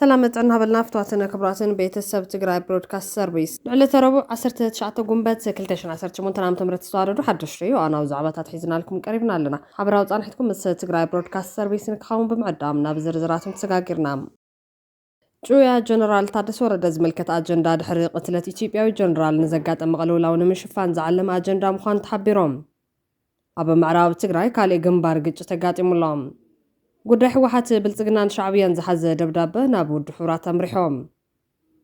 سلامت عنا بالنافتواتنا كبراتن بيت السبت تقرأ برودكاست سيرفيس على تربو عصرت تشعت قنبات كلتشن عصرت شمونتنا عم تمرت صوارد حد شري وأنا وزعبات حيزنا لكم قريبنا لنا حبراوت أنا حتكم بس تقرأ برودكاست سيرفيس نكخاون بمعدامنا بزرزراتهم تسقاقرنا جويا جنرال تادس ورد زملكة أجندا دحري قتلت إثيوبياوي جنرال نزقات مغلولا ونمشفان زعلم أجندا مخان تحبيرهم أبا معراو تقرأي كالي قنبار قج تقاتي ملام قد حوحات بلتقنان شعبيا زحز دبدابة نابو الدحورات أمريحهم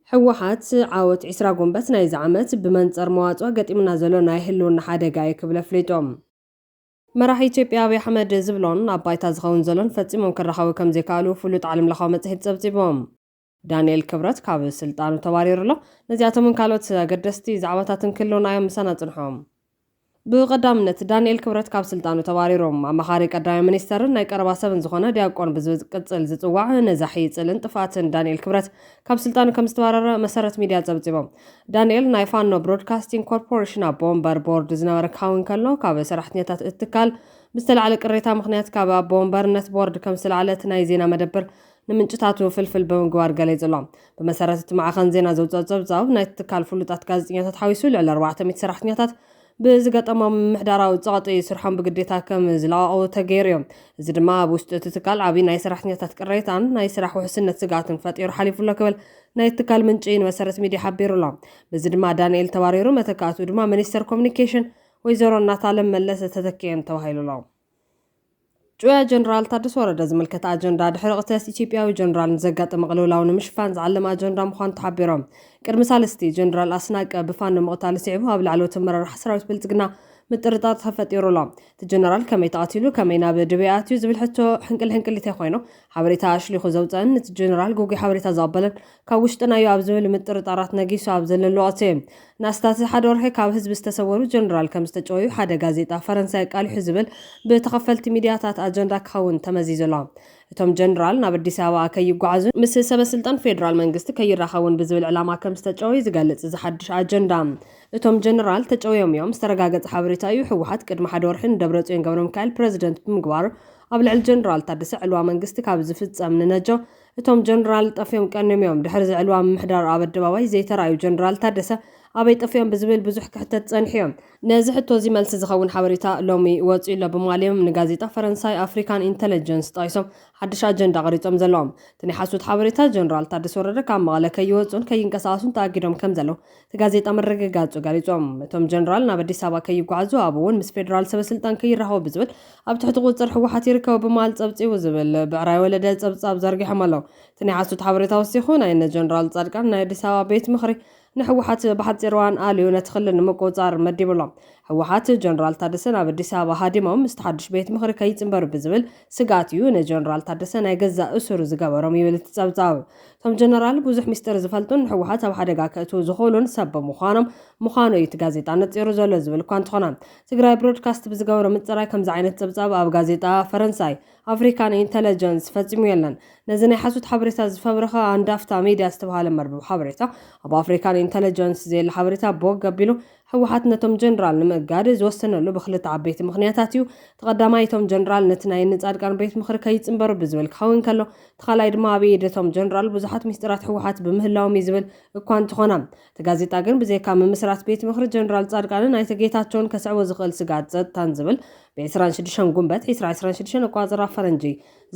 حوحات عاوت عسرا قنبت نايز عامت بمنصر مواطوة قد إمنا زلو نايهلو نحادة قايك بلفليتهم مراحي إثيوبيا حمد زبلون أبايتا زغون زلون فتيمون كرخاو كم زيكالو فلوت عالم لخاو متهد سبتيبهم دانيال كبرت كاب سلطانو توارير له نزياتهم كالوت قدستي زعواتاتن كلو نايم سنة نحوم بقدامنت دانيال كبرت كاب سلطانو تواريروم أما خارج قدام منستر نايك أربعة سبن زخونة دياقون بزوج قتل زتوع نزحي تلن طفاتن دانيال كبرت كاب سلطانو كم استوارر مسارة ميديا زبطيبهم دانيال نايفانو برودكاستينج كوربوريشن بومبر بورد زناور كاون كلو كاب سرحتنيات اتكال بستل على قريتها مخنيات كاب بومبر نت بورد كم سلعلت نايزينا مدبر نمنጭታቱ ፍልፍል በመግባር ገለጽሎም በመሰረቱ ማዕኸን ዜና ዘውጻጽብጻብ ናይ ትካል ፍሉጣት ጋዜጠኛታት ሓዊሱ ልዕሊ 400 ሰራሕተኛታት ብዝገጠሞም ምሕዳራዊ ጸቕጢ ስርሖም ብግዴታ ከም ዝለዋወጡ ተገይሮም እዚ ድማ ኣብ ውሽጢ እቲ ትካል ዓቢ ናይ ሰራሕተኛታት ቅሬታን ናይ ስራሕ ውሕስነት ስጋትን ፈጢሩ ሓሊፉሎ ክብል ናይ ትካል ምንጪ ንመሰረት ሚድያ ሓቢሩሎም በዚ ድማ ዳንኤል ተባሪሩ መተካቱ ድማ ሚኒስተር ኮሙኒኬሽን ወይዘሮ ናታለም መለሰ ተተኪየን ተባሂሉሎም جويا جنرال تادس ورد زملكة أجندا دحر قتاس إثيوبيا وجنرال نزقات مغلولا ونمشفان زعلم أجندا مخان تحبيرهم كرمسالستي جنرال أسناك بفان مقتال سيعبها بالعلو تمرر حسراوت بلتقنا مترطات خفتيرو لام الجنرال كما يتقاتلو كما يناب دبياتو زبل حتى حنكل اللي تاخوينو حبريتا اشلي خوزوتن الجنرال غوغي حبريتا زابلن كاوشتنا يو ابزول مترطارات نغيسو ابزل لواتيم ناستاس حدور هي كاب حزب استسورو جنرال كم استچويو حدا غازيطا فرنسا قال حزبل بتخفلت ميدياتات اجندا كون تمزيزلام اتم جنرال ناب አዲስ አበባ ከይጓዙ ምስ ሰበስልጣን ፌደራል መንግስት ከይራኻውን ብዝብል ዕላማ ከም ዝተጨወይ ዝገልጽ ዝሐድሽ አጀንዳ እቶም ጀነራል ተጨወዮም ዝተረጋገጸ ሓበሬታ እዩ ሕወሓት ቅድመ ሓደ ወርሕን ደብረጽዮን ገብረ ሚካኤል ፕሬዝደንት ብምግባር ኣብ ልዕሊ ጀነራል ታደሰ ዕልዋ መንግስት ካብ ዝፍጸም ንነጆ እቶም ጀነራል ጠፍዮም ቀንሚዮም ድሕሪ ዝዕልዋ ምሕዳር ኣብ ኣደባባይ ዘይተራዩ ጀነራል ታደሰ أبي طفيهم بزبل بزح كحتة تنحيهم نازح توزي ملس زخون حبريتا لومي واتي إلا بمعلم من غازيتا فرنساي أفريكان إنتليجنس تايسوم حدش أجندا غريتهم زلوم تني حسود حبريتا جنرال تادس ورر كام مغالا كيوتون كينكساسون تاقيدهم كم زلو تغازيتا مرقا غاتو غريتهم توم جنرال نابدي سابا كيوقعزو أبوون مس فيدرال سبسلطان كيرهو بزبل أب تحت قوة حوحات يركو بمال تبتي وزبل بعراي ولدال تبتاب زرقي حملو تني حسود حبريتا وسيخون إن جنرال تاركان نابدي سابا بيت مخري نحوحات بحد زروان آلي ونتخلن مقوطار مديبولام حوحات جنرال تادسن عبد الدسابة هادمهم مستحدش بيت مخرج كيتنبر بزبل سقاتيو جنرال تادسن يجزا أسر زقابرهم يولد تسابتاو ثم جنرال بوزح مستر زفلتون حوحات أو حدا كأتو زخولون سب مخانو يتجازيت عن تيرو زول زبل كانت خنام تقرأ برودكاست بزقابرهم متراي كم زعينة تسابتاو أو جازيتا فرنساي أفريكان إنتليجنس فتميلن نزني حسود حبريتا زفبرخا عن دافتا ميديا استبهال مربو حبريتا أبو أفريكان إنتليجنس زي الحبريتا بوق قبلو حوحاتنتهم جنرال نمقاد زوستنو له بخلط عبيت مخنياتاتيو تقدمايتهم جنرال نتناي نصادقان بيت مخر كيصنبر بزبل خاون كلو تخالاي دما بيدتهم جنرال بزحات مسترات حوحات بمهلاو يزبل እኳን ተኾናም ተጋዜጣ ግን ብዘይካ መመስራት ቤት ምክሪ ጀነራል ጻድቃንን ናይ ተጌታቸውን ከስዕዎ ዝኽእል ስጋት ጸጥታን ዝብል ብ26 ጉንበት 2026 ቋጽራ ፈረንጂ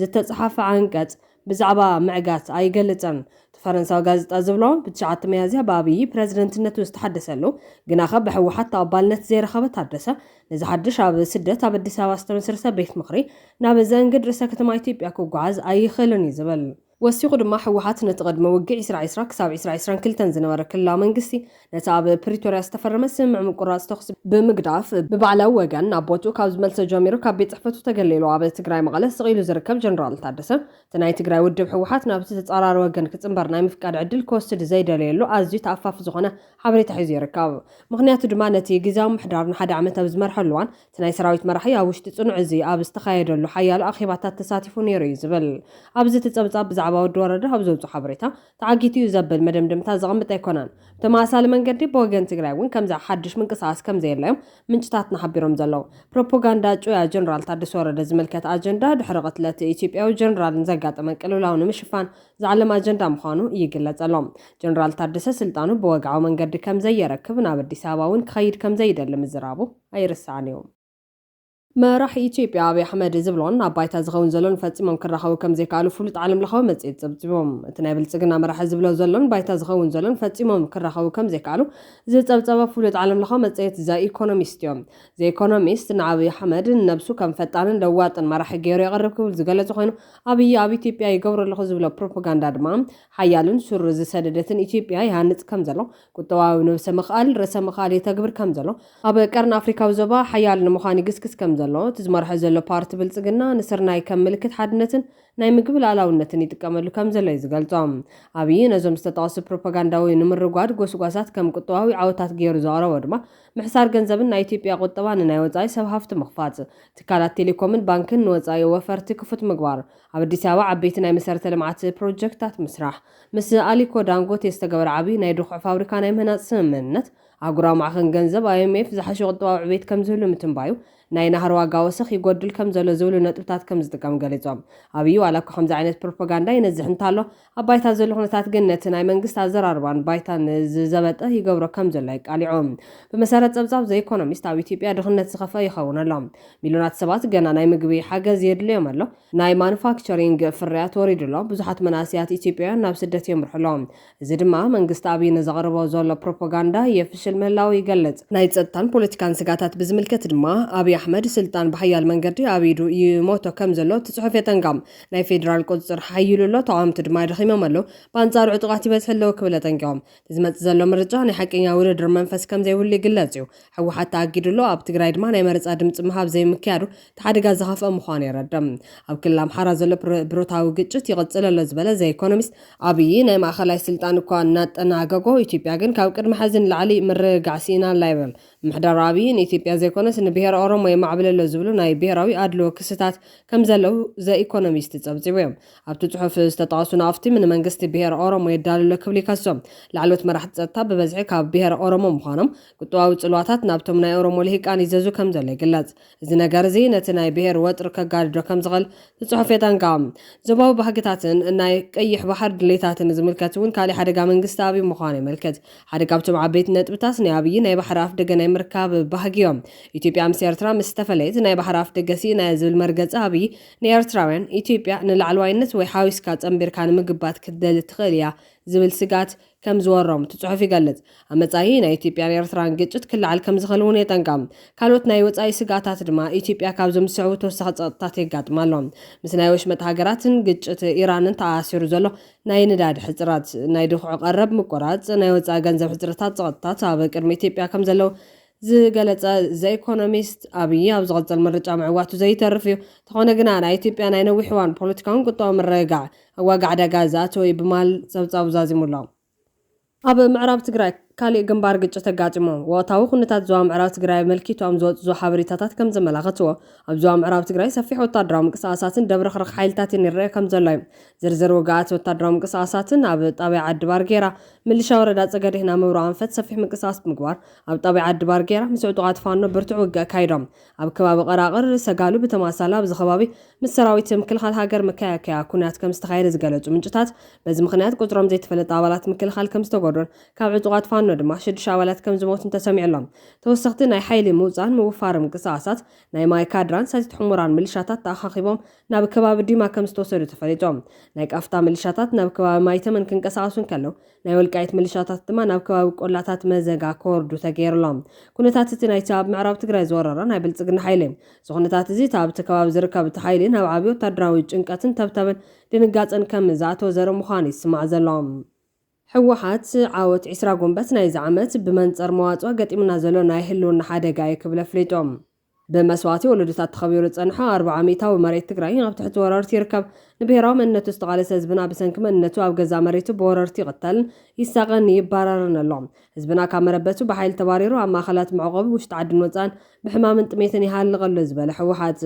ዝተጻሕፈ አንቀጽ ብዛዕባ ምዕጋት ኣይገልጽን فرنسا غازيتا زبلو بتشعت ميازيا بابي بريزيدنتنت استحدثلو غناخه بحوحات تقبالنت زي رخبه تادسه نز حدش اب سدت اب አዲስ አበባ استمسرسه بيت مخري نابزنقد رسا كتما ኢትዮጵያ كغعز اي خلني زبل وسيقو دما حوحات نتقدم وقع 20 كساب 20 كلتن زنبر كلا منغستي نتاب بريتوريا استفرم سمع مقراص تخص بمقداف ببعلاو وغن ابوتو كاز ملس جاميرو كبي صحفتو تغليلو اب تግራይ مقاله سقيلو زركب جنرال تادسه تناي تግራይ ودب حوحات نابت تتصارار وغن كصنبر ناي مفقاد عدل كوستد زيدليلو ازي تعفاف زغونه حبريت حيز يركب مخنياتو دما نتي غزاو محدارن حدا عمت اب زمرحلوان تناي سراويت مرحيا وشت صنع زي اب استخايدلو حيال اخيباتات تساتفو نيرو يزبل ابز تتصبصاب ብዛዕባ ወዲ ወረዳ ኣብ ዘውፅኡ ሓበሬታ ተዓጊቱ እዩ ዘብል መደምደምታ ዘቐምጥ ኣይኮነን ብተመሳሳሊ መንገዲ ብወገን ትግራይ እውን ከምዚ ሓድሽ ምንቅስቓስ ከም ዘየለዮም ምንጭታትና ሓቢሮም ዘለዉ ፕሮፓጋንዳ ጩያ ጀነራል ታደሰ ወረደ ዝምልከት ኣጀንዳ ድሕሪ ቅትለት ኢትዮጵያዊ ጀነራልን ዘጋጠመ ቅልውላው ንምሽፋን ዝዓለመ ኣጀንዳ ምዃኑ ይግለጽ ኣሎ ጀነራል ታደሰ ስልጣኑ ብወግዓዊ መንገዲ ከም ዘየረክብ ናብ ኣዲስ ኣበባ እውን ክኸይድ ከም ዘይደሊ ምዝራቡ ኣይርሳዕን እዩ መራሒ ኢትዮጵያ አብይ አሕመድ ዝብሎን አባይታ ዝኸውን ዘሎን ፈጺሞም ክራኸቡ ከም ዘይከኣሉ ፍሉጥ ዓለም ለኻዊ መጽሔት ጸብጺቦም እቲ ናይ ብልጽግና መራሒ ዝብሎ ዘሎን ባይታ ዝኸውን ዘሎን ፈጺሞም ክራኸቡ ከም ዘይከኣሉ ዝጸብጸበ ፍሉጥ ዓለም ለኻዊ መጽሔት ዘ ኢኮኖሚስት እዮም ዘ ኢኮኖሚስት ንአብይ አሕመድ ነብሱ ከም ፈጣንን ለዋጥን መራሒ ገይሩ የቕርብ ክብል ዝገለጸ ኮይኑ አብይ ኣብ ኢትዮጵያ ይገብሩ ኣለኹ ዝብሎ ፕሮፓጋንዳ ድማ ሓያልን ሱር ዝሰደደትን ኢትዮጵያ ይሃንጽ ከም ዘሎ ቁጠባዊ ንብሰ ምኽኣል ርእሰ ምኽኣል የተግብር ከም ዘሎ ኣብ ቀርን አፍሪካዊ ዞባ ሓያል ንምዃን ይግስግስ ከም ዘሎ ትዝመርሐ ዘሎ ፓርቲ ብልጽግና ንስርናይ ከም ምልክት ሓድነትን ናይ ምግቢ ላዕላውነትን ይጥቀመሉ ከም ዘሎ እዩ ዝገልጾም ኣብይ ነዞም ዝተጠቐሱ ፕሮፓጋንዳዊ ንምርጓድ ጎስጓሳት ከም ቁጠባዊ ዓወታት ገይሩ ዘቕረቦ ድማ ምሕሳር ገንዘብን ናይ ኢትዮጵያ ቁጠባ ንናይ ወፃኢ ሰብ ሃፍቲ ምኽፋጽ ትካላት ቴሌኮምን ባንክን ንወፃኢ ወፈርቲ ክፉት ምግባር ኣብ ኣዲስ ኣበባ ዓበይቲ ናይ መሰረተ ልምዓት ፕሮጀክታት ምስራሕ ምስ ኣሊኮ ዳንጎቴ ዝተገበረ ዓብይ ናይ ድኹዕ ፋብሪካ ናይ ምህናፅ ስምምዕነት ኣህጉራዊ ማዕከን ገንዘብ IMF ዝሓሸ ቁጠባዊ ዕቤት ከም ዝህሉ ምትንባዩ ናይ ናህር ዋጋ ወሰኽ ይጎድል ከም ዘሎ ዝብሉ ነጥብታት ከም ዝጥቀም ገሊጾም ኣብዩ ዋላኳ ከምዚ ዓይነት ፕሮፓጋንዳ ይነዝሕ እንታሎ ኣብ ባይታ ዘሎ ኩነታት ግን ነቲ ናይ መንግስቲ ኣዘራርባን ባይታን ዝዘበጠ ይገብሮ ከም ዘሎ ይቃሊዖም ብመሰረት ጸብጻብ ዘ ኢኮኖሚስት ኣብ ኢትዮጵያ ድኽነት ዝኸፈ ይኸውን ኣሎ ሚልዮናት ሰባት ገና ናይ ምግቢ ሓገዝ የድልዮም ኣሎ ናይ ማኑፋክቸሪንግ ፍርያት ወሪዱ ኣሎ ብዙሓት መናእስያት ኢትዮጵያውያን ናብ ስደት የምርሕሎም እዚ ድማ መንግስቲ ኣብይ ንዘቕርቦ ዘሎ ፕሮፓጋንዳ የፍሽል ምህላው ይገልጽ ናይ ጸጥታን ፖለቲካን ስጋታት ብዝምልከት ድማ ኣብይ አሕመድ ስልጣን በሐያል መንገዲ አቢዱ ይሞቶ ከም ዘሎ ትጽሑፍ የተንጋም ናይ ፌደራል ቁጽር ሓይሉሎ ተቃውምቲ ድማ ድኺሞም ኣሎ በአንጻሩ ዕጡቃት ይበዝሕለው ክብለ ተንጊኦም ዝመጽ ዘሎ ምርጫ ናይ ሓቀኛ ውድድር መንፈስ ከም ዘይብሉ ይግለጽ እዩ ሕወሓት ተኣጊድሎ ኣብ ትግራይ ድማ ናይ መረጻ ድምፂ ምሃብ ዘይምክያዱ ተሓደጋ ዝኸፍአ ምዃኑ የረድም ኣብ ክልል ኣምሓራ ዘሎ ብሮታዊ ግጭት ይቕጽል ኣሎ ዝበለ ዘ ኢኮኖሚስት ኣብይ ናይ ማእኸላይ ስልጣን እኳ እናጠናገጎ ኢትዮጵያ ግን ካብ ቅድሚ ሕዝን ላዕሊ ምርጋዕሲና ላይብል ምሕዳር ኣብይ ንኢትዮጵያ ዘይኮነስ ንብሔር ኦሮሞ የማዕብለሎ ዝብሉ ናይ ብሔራዊ ኣድልዎ ክስታት ከም ዘለው ዘ ኢኮኖሚስት ጸብጺቦ እዮም ኣብቲ ጽሑፍ ዝተጠቐሱ ናፍቲ ንመንግስቲ ብሔር ኦሮሞ የዳልሎ ክብል ይከሶም ላዕሎት መራሕቲ ጸጥታ ብበዝሒ ካብ ብሔር ኦሮሞ ምዃኖም ቁጠባዊ ጽልዋታት ናብቶም ናይ ኦሮሞ ልሂቃን ይዘዙ ከም ዘሎ ይግለጽ እዚ ነገር እዚ ነቲ ናይ ብሔር ወጥሪ ከጋድዶ ከም ዝኽእል ጽሑፍ የተንጋም ዞባዊ ባህግታትን ናይ ቀይሕ ባሕር ድሌታትን ዝምልከት እውን ካሊእ ሓደጋ መንግስቲ ኣብይ ምዃኑ ይምልከት ሓደ ካብቶም ዓበይቲ ነጥብታት ናይ ኣብይ ናይ ባሕሪ ኣፍ ደገ ናይ ምርካብ ባህጊዮም ኢትዮጵያ ምስ ኤርትራ ምስ ተፈለየት ናይ ባሕሪ ኣፍ ደገሲ ናይ ዝብል መርገጽ ኣብይ ንኤርትራውያን ኢትዮጵያ ንላዕለዋይነት ወይ ሓዊስካ ጸምቢርካ ንምግባት ክትደሊ ትኽእል እያ ዝብል ስጋት ከም ዝወሮም ትጽሑፍ ይገልጽ ኣመጻኢ ናይ ኢትዮጵያን ኤርትራን ግጭት ክልዓል ከም ዝኽእል እውን የጠንቃም ካልኦት ናይ ወጻኢ ስጋታት ድማ ኢትዮጵያ ካብዞም ዝስዕቡ ተወሳኺ ጸጥታታት የጋጥማሎም ምስ ናይ ወሽመጥ ሃገራትን ግጭት ኢራንን ተኣሲሩ ዘሎ ናይ ንዳድ ሕጽራት ናይ ድኹዕ ቀረብ ምቆራጽ ናይ ወጻኢ ገንዘብ ሕጽረታት ጸጥታታት ኣብ ቅድሚ ኢትዮጵያ ከም ዘለው ዝገለጸ ዘ ኢኮኖሚስት ኣብይ ኣብ ዝቐጽል ምርጫ ምዕዋቱ ዘይተርፍ እዩ ተኾነ ግና ናይ ኢትዮጵያ ናይ ነዊሕ እዋን ፖለቲካውን ቁጠባዊ ምርግጋዕ ኣዋጋዕ ዕዳጋ ዝኣተወ ብማል ጸብጻብ ዛዚሙሎ ኣብ ምዕራብ ትግራይ ካሊእ ግንባር ግጭት ተጋጢሞም ወቕታዊ ኩነታት ዞባ ምዕራብ ትግራይ መልኪቶም ዝወጽኡ ሓበሬታታት ከም ዘመላኽትዎ ኣብ ዞባ ምዕራብ ትግራይ ሰፊሕ ወታደራዊ ምንቅስቓሳትን ደብረኽርኽ ሓይልታትን ይርአ ከም ዘሎ እዩ ዝርዝር ውግኣት ወታደራዊ ምንቅስቓሳትን ኣብ ጣብያ ዓዲ ባርጌራ ምልሻ ወረዳ ጸገዴና ምብሮ ኣንፈት ሰፊሕ ምንቅስቓስ ምግባር ኣብ ጣብያ ዓዲ ባርጌራ ምስ ዕጡቓት ፋኖ ብርቱዕ ውግእ ካይዶም ኣብ ከባቢ ቀራቕር ሰጋሉ ብተማሳላ ኣብዚ ከባቢ ምስ ሰራዊት ምክልኻል ሃገር መከላከያ ኩናት ከም ዝተኻየደ ዝገለጹ ምንጭታት በዚ ምኽንያት ቁጽሮም ዘይተፈለጠ ኣባላት ምክልኻል ከም ዝተጎድኡን ካብ ዕጡቓት ፋኖ ድማ 6 ኣባላት ከም ዝሞቱን ተሰሚዑሎም ተወሰኽቲ ናይ ሓይሊ ምውፃን ምውፋር ምንቅስቓሳት ናይ ማይካድራን ሰቲት ሕሙራን ምልሻታት ተኣኻኺቦም ናብ ከባቢ ዲማ ከም ዝተወሰዱ ተፈሊጦም ናይ ቃፍታ ምልሻታት ናብ ከባቢ ማይተመን ክንቀሳቐሱን ከለው ናይ ወልቃይት ምልሻታት ድማ ናብ ከባቢ ቆላታት መዘጋ ከወርዱ ተገይሩሎም ኩነታት እቲ ናይቲ ኣብ ምዕራብ ትግራይ ዝወረረ ናይ ብልጽግና ሓይሊ እዚ ኩነታት እዚ ኣብቲ ከባቢ ዝርከብ እቲ ሓይሊ ናብ ዓብዪ ወታደራዊ ጭንቀትን ተብተብን ድንጋፅን ከም ዝኣተወ ዘርኢ ምዃኑ ይስማዕ ዘሎም ሕወሓት ዓወት 20 ጉንበት ናይ ዝዓመት ብመንጸር መዋጽኦ ገጢምና ዘሎ ናይ ህልውና ሓደጋ ይክብለ ፍሊጦም በመስዋዕቲ ወለዶታት ተኸቢሩ ጸንሐ 40 ዓመታዊ መሬት ትግራይ ኣብ ትሕቲ ወረርቲ ይርከብ ንብሔራዊ መንነቱ ዝተቓለሰ ህዝብና ብሰንኪ መንነቱ ኣብ ገዛ መሬቱ ብወረርቲ ይቕተልን ይሳቐን ይባረርን ኣሎ ህዝብና ካብ መረበቱ ብሓይሊ ተባሪሩ ኣብ ማእኸላት መዕቆቢ ውሽጢ ዓድን ወፃን ብሕማምን ጥሜትን ይሃልቕ ኣሎ ዝበለ ሕወሓት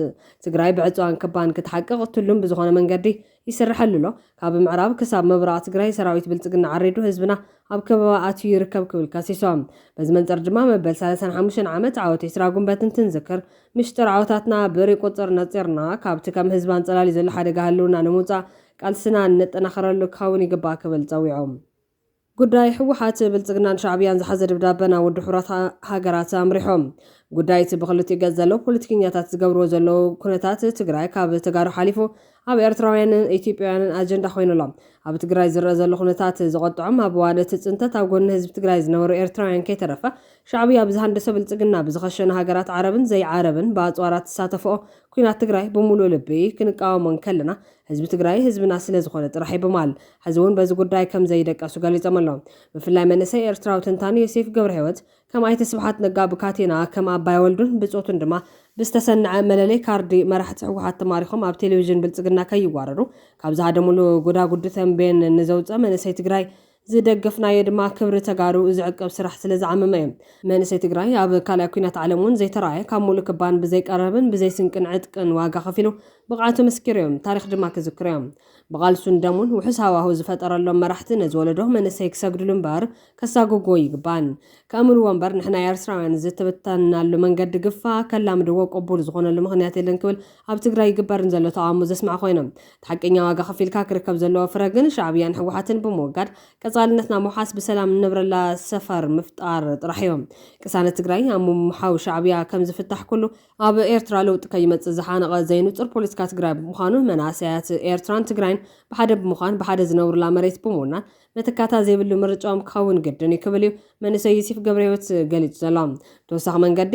ትግራይ ብዕፅዋን ክባን ክትሓቅቕ ትሉም ብዝኾነ መንገዲ ይስርሐሉ ሎ ካብ ምዕራብ ክሳብ ምብራቅ ትግራይ ሰራዊት ብልጽግና ዓሪዱ ህዝብና ኣብ ከበባ ኣትዩ ይርከብ ክብል ከሲሶም በዚ መንጸር ድማ መበል 35 ዓመት ዓወት ኤርትራ ጉንበት እንትንዝክር ምሽጥር ዓወታትና ብሪ ቁጽር ነጺርና ካብቲ ከም ህዝባ አንጸላሊ ዘሎ ሓደጋ ህልውና ንምውጻእ ቃልስና እንጠናኸረሉ ክኸውን ይግባእ ክብል ጸዊዖም ጉዳይ ሕወሓት ብልጽግናን ሻዕብያን ዝሓዘ ደብዳቤና ወዲ ሕቡራት ሃገራት ኣምሪሖም ጉዳይ እቲ ብክልቲኡ ገጽ ዘሎ ፖለቲከኛታት ዝገብርዎ ዘለዉ ኩነታት ትግራይ ካብ ተጋሩ ሓሊፉ ኣብ ኤርትራውያንን ኢትዮጵያውያንን ኣጀንዳ ኮይኑሎም ኣብ ትግራይ ዝረአ ዘሎ ኩነታት ዝቆጥዖም ኣብ እዋን እቲ ጽንተት ኣብ ጎኒ ህዝቢ ትግራይ ዝነበሩ ኤርትራውያን ከይተረፈ ሻዕብያ ብዝሃንደሰ ብልጽግና ብዝኸሸነ ሃገራት ዓረብን ዘይዓረብን ብኣጽዋራት ተሳተፍኦ ኩናት ትግራይ ብምሉእ ልቢ ክንቃወሞን ከለና ህዝቢ ትግራይ ህዝብና ስለ ዝኾነ ጥራሕ ይብማል ሕዚ እውን በዚ ጉዳይ ከም ዘይደቀሱ ገሊፆም ኣለው ብፍላይ መንእሰይ ኤርትራዊ ተንታኒ ዮሴፍ ገብረ ህይወት ከም ኣይተ ስብሓት ነጋ ብካቴና ከም ኣባይ ወልዱን ብጾቱን ድማ ብዝተሰንዐ መለለይ ካርዲ መራሕቲ ሕወሓት ተማሪኾም ኣብ ቴሌቪዥን ብልጽግና ከይዋረዱ ካብ ዝሃደሙሉ ጉዳጉዲ ተንቤን ንዘውፀ መንእሰይ ትግራይ ዝደገፍናዮ ድማ ክብሪ ተጋሩ ዝዕቀብ ስራሕ ስለ ዝዓመመ እዮም መንእሰይ ትግራይ ኣብ ካልኣይ ኩናት ዓለም እውን ዘይተረኣየ ካብ ሙሉእ ክባን ብዘይቀረብን ብዘይስንቅን ዕጥቅን ዋጋ ከፊሉ ብቕዓቱ መስኪር እዮም ታሪክ ድማ ክዝክር እዮም ብቓልሱን ደሙን ውሕስ ሃዋህው ዝፈጠረሎም መራሕቲ ነዚ ወለዶ መንእሰይ ክሰግድሉ እምበር ከሳጉጎ ይግባን ከእምርዎ እምበር ንሕና ኤርትራውያን ዝተበተናሉ መንገዲ ግፋ ከላምድዎ ቅቡል ዝኾነሉ ምክንያት የለን ክብል ኣብ ትግራይ ይግበርን ዘሎ ተቃውሞ ዘስማዕ ኮይኖም ተሓቀኛ ዋጋ ከፊልካ ክርከብ ዘለዎ ፍረ ግን ሻዕብያን ሕወሓትን ብምውጋድ ቀጻልነትና ምውሓስ ብሰላም ንብረላ ሰፈር ምፍጣር ጥራሕ እዮም ቅሳነት ትግራይ ኣብ ምምሓው ሻዕብያ ከም ዝፍታሕ ኩሉ ኣብ ኤርትራ ለውጢ ከይመጽእ ዝሓነቐ ዘይንጹር ፖለቲካ ትግራይ ብምዃኑ መናእሰያት ኤርትራን ትግራይን ብሓደ ብምዃን ብሓደ ዝነብሩላ መሬት ብምውናን መተካታ ዘይብሉ ምርጫኦም ክኸውን ግድን ይክብል እዩ መንእሰይ ዮሴፍ ገብረ ህይወት ገሊጹ ዘሎ ተወሳኺ መንገዲ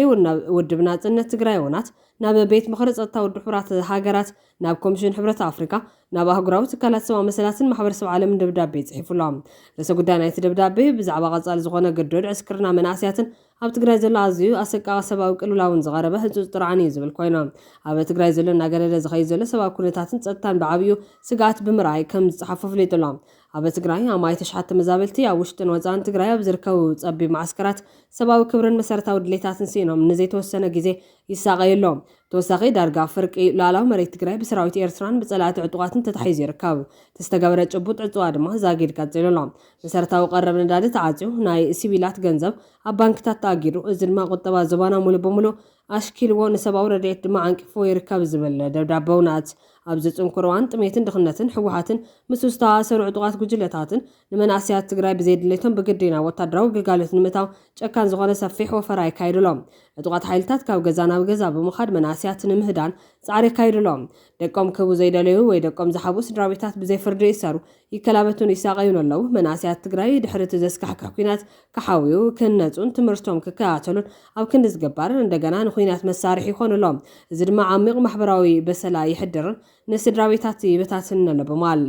ውድብ ናጽነት ትግራይ ውናት ናብ ቤት ምክሪ ጸጥታ ውድብ ሕቡራት ሃገራት ናብ ኮሚሽን ሕብረት ኣፍሪካ ናብ ኣህጉራዊ ትካላት ሰብኣዊ መሰላትን ማሕበረሰብ ዓለምን ደብዳቤ ጽሒፉሎም ርእሰ ጉዳይ ናይቲ ደብዳቤ ብዛዕባ ቀጻሊ ዝኾነ ግድድ ዕስክርና መናእሰያትን ኣብ ትግራይ ዘሎ ኣዝዩ ኣሰቃቂ ሰብኣዊ ቅልውላውን ዝቐረበ ህጹጽ ጥርዓን እዩ ዝብል ኮይኖም ኣብ ትግራይ ዘሎ እናገለለ ዝኸይድ ዘሎ ሰብኣዊ ኩነታትን ጸጥታን ብዓብዩ ስጋኣት ብምርኣይ ከም ዝጸሓፉ ፍሊጡሎም ኣብ ትግራይ ኣማይ ተሽሓተ መዛበልቲ ኣብ ውሽጥን ወፃእን ትግራይ ኣብ ዝርከቡ ጸቢብ ማዕስከራት ሰብኣዊ ክብርን መሰረታዊ ድሌታትን ሲኖም ንዘይተወሰነ ግዜ ይሳቀየሎም ተወሳኺ ዳርጋ ፍርቂ ላላው መሬት ትግራይ ብሰራዊት ኤርትራን ብጸላእቲ ዕጡቃትን ተታሒዙ ይርከብ ተስተጋብረ ጭቡጥ ዕጡዋ ድማ ዛጊድ ቀጽሉሎም መሰረታዊ ቀረብ ነዳዲ ተዓጽዩ ናይ ሲቪላት ገንዘብ ኣብ ባንክታት ተኣጊዱ እዚ ድማ ቁጠባ ዘባና ሙሉ በሙሉ ኣሽኪልዎ ንሰብኣዊ ረድኤት ድማ ዓንቂፎ ይርከብ ዝብል ደብዳቤውናት ኣብ ዝጽንኩር እዋን ጥሜትን ድኽነትን ሕወሓትን ምስ ዝተኣሰሩ ዕጡቃት ጉጅለታትን ንመናእሰያት ትግራይ ብዘይድሌቶም ብግዴና ወታደራዊ ግልጋሎት ንምእታው ጨካን ዝኾነ ሰፊሕ ወፈራ ይካይድሎም ዕጡቃት ሓይልታት ካብ ገዛ ናብ ገዛ ብምኻድ መናእሰያት ንምህዳን ጻዕሪ ይካይድሎም ደቆም ክቡ ዘይደለዩ ወይ ደቆም ዝሓቡ ስድራቤታት ብዘይፍርዲ ይሰሩ ይከላበቱን ይሳቀዩን ኣለዉ መናእሰያት ትግራይ ድሕሪ ዘስካሕክሕ ኩናት ክሓውዩ ክነጹን ትምህርቶም ክከታተሉን ኣብ ክንዲ ዝገባርን እንደገና ንኩናት መሳርሒ ይኾኑሎም እዚ ድማ ዓሚቕ ማሕበራዊ በሰላ ይሕድርን ንስድራቤታት ይበታትን ኣሎ በማል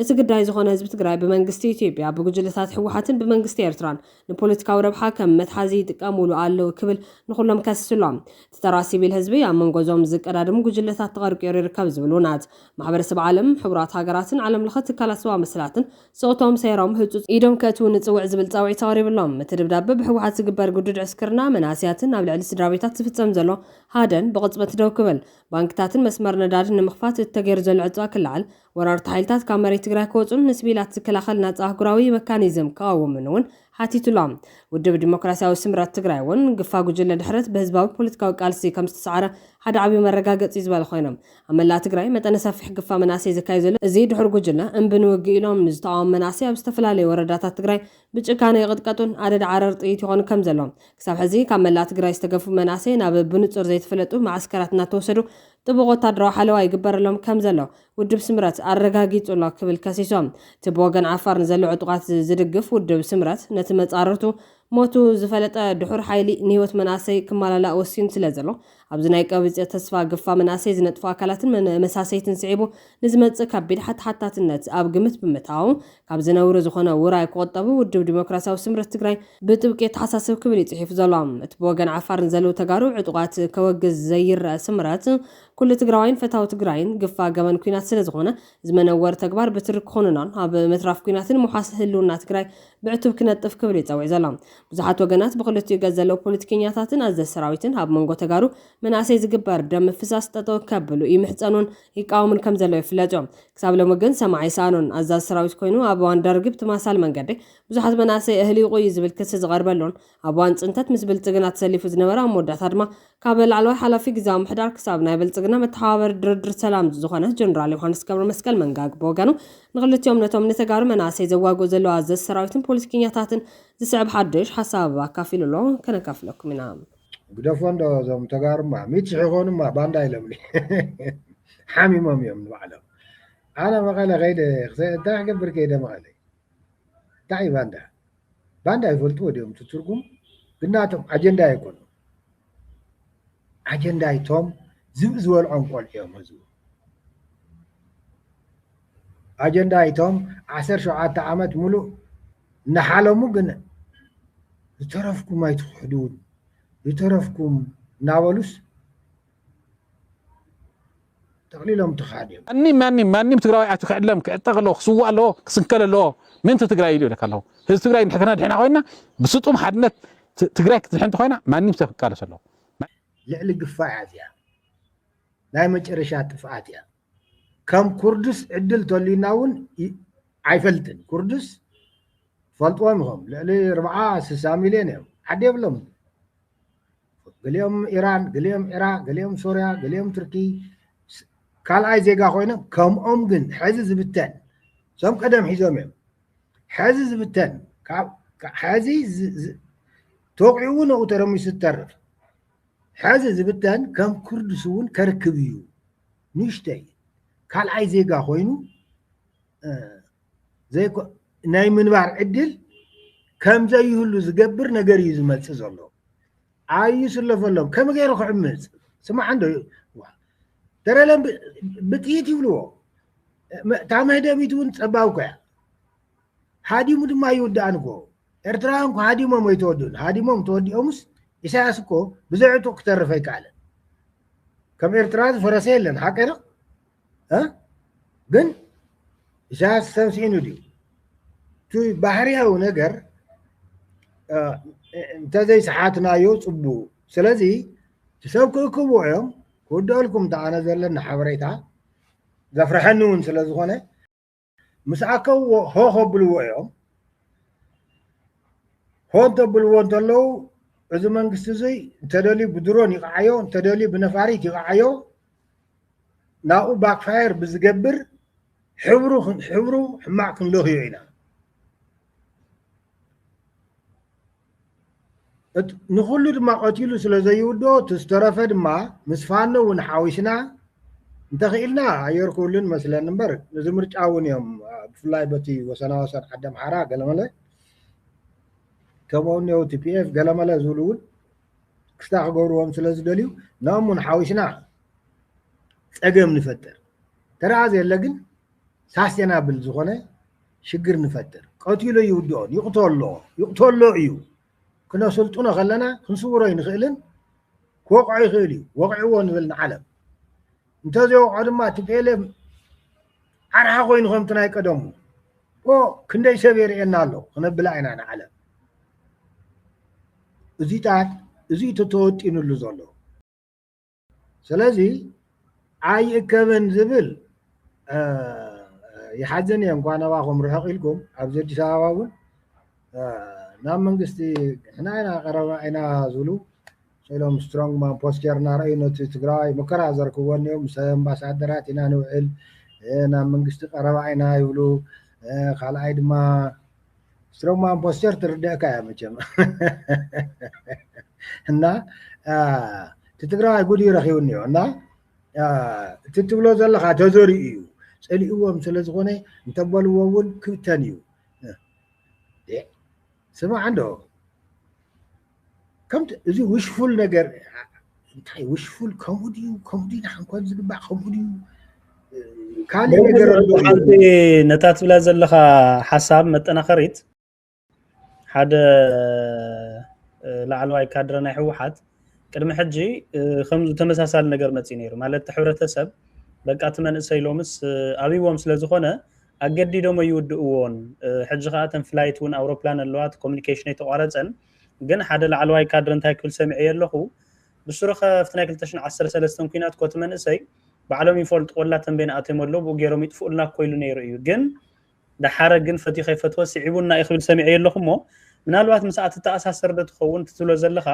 እቲ ግዳይ ዝኾነ ህዝቢ ትግራይ ብመንግስቲ ኢትዮጵያ ብጉጅለታት ሕወሓትን ብመንግስቲ ኤርትራን ንፖለቲካዊ ረብሓ ከም መትሓዚ ይጥቀሙሉ ኣለዉ ክብል ንኹሎም ከስስሎም ተራ ሲቪል ህዝቢ ኣብ መንጎዞም ዝቀዳድሙ ጉጅለታት ተቐርቂሩ ይርከብ ዝብሉ ናት ማሕበረሰብ ዓለም ሕቡራት ሃገራትን ዓለም ለኸ ትካላት ሰብኣዊ መሰላትን ስቕቶም ሰይሮም ህጹጽ ኢዶም ከእትው ንጽውዕ ዝብል ጻውዒት ተቐሪብሎም እቲ ደብዳቤ ብሕወሓት ዝግበር ጉድድ ዕስክርና መናእሰያትን ኣብ ልዕሊ ስድራቤታት ዝፍጸም ዘሎ ሃደን ብቕጽበት ደው ክብል ባንክታትን መስመር ነዳድን ንምኽፋት እተገይሩ ዘሎ ዕፅዋ ክልዓል ወራርቲ ሓይልታት ካብ መሬት ትግራይ ክወፁን ንሲቪላት ዝከላኸል ናጻ ኣህጉራዊ መካኒዝም ክቃወምን እውን ሓቲቱሎም ውድብ ዲሞክራሲያዊ ስምረት ትግራይ እውን ግፋ ጉጅለ ድሕረት ብህዝባዊ ፖለቲካዊ ቃልሲ ከም ዝተሰዓረ ሓደ ዓብዪ መረጋገፂ ዝበለ ኮይኖም ኣብ መላእ ትግራይ መጠነ ሰፊሕ ግፋ መናእሰይ ዝካየድ ዘሎ እዚ ድሕሪ ጉጅለ እምብንውግእ ኢሎም ንዝተቃወሙ መናእሰይ ኣብ ዝተፈላለዩ ወረዳታት ትግራይ ብጭካነ ይቕጥቀጡን ኣደድ ዓረር ጥይት ይኾኑ ከም ዘሎም ክሳብ ሕዚ ካብ መላእ ትግራይ ዝተገፉ መናእሰይ ናብ ብንጹር ዘይተፈለጡ ማዕስከራት እናተወሰዱ ጥቡቅ ወታደራዊ ሓለዋ ይግበረሎም ከም ዘሎ ውድብ ስምረት ኣረጋጊጹ ኣሎ ክብል ከሲሶም እቲ ብወገን ዓፋር ንዘሎ ዕጡቃት ዝድግፍ ውድብ ስምረት ነቲ መጻርቱ ሞቱ ዝፈለጠ ድሑር ሓይሊ ንህይወት መናእሰይ ክመላላእ ወሲኑ ስለ ዘሎ ኣብዚ ናይ ቀቢፀ ተስፋ ግፋ መናእሰይ ዝነጥፉ ኣካላትን መሳሰይትን ስዒቡ ንዝመጽእ ከቢድ ሓታትነት ኣብ ግምት ብምእታው ካብ ዝነብሩ ዝኾነ ውራይ ክቆጠቡ ውድብ ዲሞክራሲያዊ ስምረት ትግራይ ብጥብቂ ተሓሳስብ ክብል ይጽሒፍ ዘሎ እቲ ብወገን ዓፋር ንዘለዉ ተጋሩ ዕጡቃት ከወግዝ ዘይርአ ስምረት ኩሉ ትግራዋይን ፈታዊ ትግራይን ግፋ ገበን ኩናት ስለ ዝኾነ ዝመነወር ተግባር ብትርክ ኮኑናን ኣብ መትራፍ ኩናትን ምሓስ ህልውና ትግራይ ብዕቱብ ክነጥፍ ክብል ይፀውዕ ዘሎ ብዙሓት ወገናት ብክልቲኡ ገጽ ዘለው ፖለቲከኛታትን ኣዘዝ ሰራዊትን ኣብ መንጎ ተጋሩ መናእሰይ ዝግበር ደም ምፍሳስ ጠጠው ከብሉ ይምሕፀኑን ይቃወሙን ከም ዘለው ይፍለጥ እዮም ክሳብ ሎሚ ግን ሰማዕ ይሰኣኑን ኣዛዝ ሰራዊት ኮይኑ ኣብ እዋን ደርጊ ብተመሳሳሊ መንገዲ ብዙሓት መናእሰይ እህሊ ይቑይ ዝብል ክሲ ዝቐርበሉን ኣብ እዋን ፅንተት ምስ ብልፅግና ተሰሊፉ ዝነበረ ኣብ መወዳእታ ድማ ካብ ላዕለዋይ ሓላፊ ግዝያዊ ምሕዳር ክሳብ ናይ ብልፅግና መተሓባበሪ ድርድር ሰላም ዝኾነ ጀነራል ዮሃንስ ገብረ መስቀል መንጋግ ብወገኑ ንክልቲኦም ነቶም ንተጋሩ መናእሰይ ዘዋግኡ ዘለዋ ኣዘዝ ሰራዊትን ፖለቲከኛታትን ዝስዕብ ሓድሽ ሓሳብ ኣካፊሉሎ ከነካፍለኩም ኢና ግደፎንዶ ዞም ተጋሩማ ሚትሽ ይኾኑማ ባንዳ ይለምሊ ሓሚሞም እዮም ንባዕሎም ኣነ መቐለ ከይደ እንታይ ክገብር ከይደ መቐለ እንታይ ባንዳ ይፈልጥዎ ድዮም ትርጉም ግናቶም ኣጀንዳ ይኮኑ ኣጀንዳ ይቶም ዝብእ ዝበልዖም ቆልዑ እዮም ህዝቡ ኣጀንዳ ይቶም 17 ዓመት ሙሉእ እናሓለሙ ግን ዝተረፍኩም ኣይትክሕዱን ዝተረፍኩም እናበሉስ ተቕሊሎም ትኻድዮም ማንም ትግራዋይ ኣትክዕለም ክዕጠቕ ኣለዎ ክስዋእ ኣለዎ ክስንከል ኣለዎ ምንቲ ትግራይ ኢሉ ይልካ ኣለዎ ህዝቢ ትግራይ ንሕትና ድሕና ኮይና ብስጡም ሓድነት ትግራይ ክትሕንቲ ኮይና ማንም ሰብ ክቃለስ ኣለዎ ልዕሊ ግፋዕ እያ ናይ መጨረሻ ጥፍኣት እያ ከም ኩርድስ ዕድል ተሊና እውን ኣይፈልጥን ኩርድስ ፈልጥዎም ኢኹም ልዕሊ 40-60 ሚልዮን እዮም ዓዲ የብሎም ገሊኦም ኢራን ገሊኦም ኢራቅ ገሊኦም ሶርያ ገሊኦም ቱርኪ ካልኣይ ዜጋ ኮይኖም ከምኦም ግን ሕዚ ዝብተን ሶም ቀደም ሒዞም እዮም ሕዚ ዝብተን ሕዚ ተወቂዑ ነኡ ተረሚሱ ዝተርፍ ሕዚ ዝብተን ከም ኩርድስ እውን ከርክብ እዩ ንእሽተይ ካልኣይ ዜጋ ኮይኑ ናይ ምንባር ዕድል ከም ዘይህሉ ዝገብር ነገር እዩ ዝመፅእ ዘሎ ኣይስለፈሎም ከም ገይሩ ክዕምፅ ስማዕ እንዶ ተረለም ብጥይት ይብልዎ እታ መህደሚት እውን ፀባው ኮያ ሃዲሙ ድማ ይውዳእን እኮ ኤርትራውያን እኮ ሃዲሞም ኣይተወድኡን ሃዲሞም ተወዲኦምስ ኢሳያስ እኮ ብዘይዕጡቕ ክተርፍ ኣይከኣለን ከም ኤርትራ ዝፈረሰ የለን ሓቀና ግን ኢሳያስ ተምሲኑ ድዩ እቲ ባህርያዊ ነገር እንተዘይሰሓትናዮ ፅቡቅ ስለዚ ሰብ ክእክብዎ እዮም ክወደአልኩም ተኣነ ዘለና ሓበሬታ ዘፍርሐኒ እውን ስለዝኾነ ምስ ኣከብዎ ሆ ከብልዎ እዮም ሆ እንተብልዎ እንተለዉ እዚ መንግስቲ እዙይ እንተደልዩ ብድሮን ይቕዓዮ እንተደልዩ ብነፋሪት ይቕዓዮ ናብኡ ባክፋየር ብዝገብር ሕብሩ ሕማቅ ክንለኽዮ ኢና ንኩሉ ድማ ቀቲሉ ስለዘይውዶ ተስተረፈ ድማ ምስ ፋኖ እውን ሓዊስና እንተኽኢልና ኣየር ኩሉን መስለን እምበር እዚ ምርጫ እውን እዮም ብፍላይ በቲ ወሰናወሰን ዓዲ ኣምሓራ ገለመለ ከምኡ እኒአው ቲፒኤፍ ገለመለ ዝብሉ እውን ክስታ ክገብርዎም ስለዝደልዩ ንኦም እውን ሓዊስና ፀገም ንፈጥር ተረኣዘ የለ ግን ሳስቴናብል ዝኾነ ሽግር ንፈጥር ቀቲሉ ይውድኦን ይቕተሎ እዩ ክነስልጡነ ከለና ክንስውሮ ይንኽእልን ክወቅዖ ይኽእል እዩ ወቂዕዎ ንብል ንዓለም እንተዘይወቅዖ ድማ ቲፒኤልኤፍ ዓርሓ ኮይኑ ከምቲ ናይ ቀደሙ ክንደይ ሰብ የርእየና ኣሎ ክነብላ ኢና ንዓለም እዚታት እዚ ተተወጢኑሉ ዘሎ ስለዚ ኣይእከብን ዝብል ይሓዝን እየ እንኳን ናባኹም ርሕቕ ኢልኩም ኣብዚ ኣዲስ ኣበባ እውን ናብ መንግስቲ ሕና ኢና ቀረባ ኢና ዝብሉ ኢሎም ስትሮንግ ማን ፖስቸር እናርአዩ ነቲ ትግራዋይ ሙከራ ዘርክብዎ እኒኦም ምስ ኣምባሳደራት ኢና ንውዕል ናብ መንግስቲ ቀረባ ኢና ይብሉ ካልኣይ ድማ ስትሮንግ ማን ፖስቸር ትርድአካ እያ መቸም እና እቲ ትግራዋይ ጉድ ይረኪቡ እኒኦ እና እቲ ትብሎ ዘለካ ተዘሪኡ እዩ ፀሊእዎም ስለዝኾነ እንተበልዎ እውን ክብተን እዩ ስማዕ እንዶ ከምቲ እዚ ውሽፉል ነገር እንታይ ውሽፉል ከምኡ ድዩ ከምኡ ድዩ ንሓንኳን ዝግባእ ከምኡ ድዩ ካልእ ነገር ሓንቲ ነታ ትብላ ዘለካ ሓሳብ መጠናኸሪት ሓደ ላዕለዋይ ካድረ ናይ ሕወሓት ቅድሚ ሕጂ ከምዚ ተመሳሳሊ ነገር መፂ ነይሩ ማለት ሕብረተሰብ በቃ እቲ መንእሰይ ሎምስ ኣብይዎም ስለዝኾነ ኣገዲዶም ይውድእዎን ሕጂ ከዓ ተን ፍላይት እውን ኣውሮፕላን ኣለዋት ኮሙኒኬሽን የተቋረፀን ግን ሓደ ላዕለዋይ ካድረ እንታይ ክብል ሰሚዐ ኣለኹ ብስሩኸ ኣብቲ ናይ 2013 ኩናት ኮት መንእሰይ ባዕሎም ይፈልጡ ቆላ ተንቤን ኣትዮም ኣለዉ ብኡ ገይሮም ይጥፍኡልና ኮይሉ ነይሩ እዩ ግን ድሓረ ግን ፈትዩ ከይፈትወ ስዒቡና ይኽብል ሰሚዐ ኣለኹ እሞ ምናልባት ምስኣት ተኣሳሰር ዶ ትኸውን ትብሎ ዘለኻ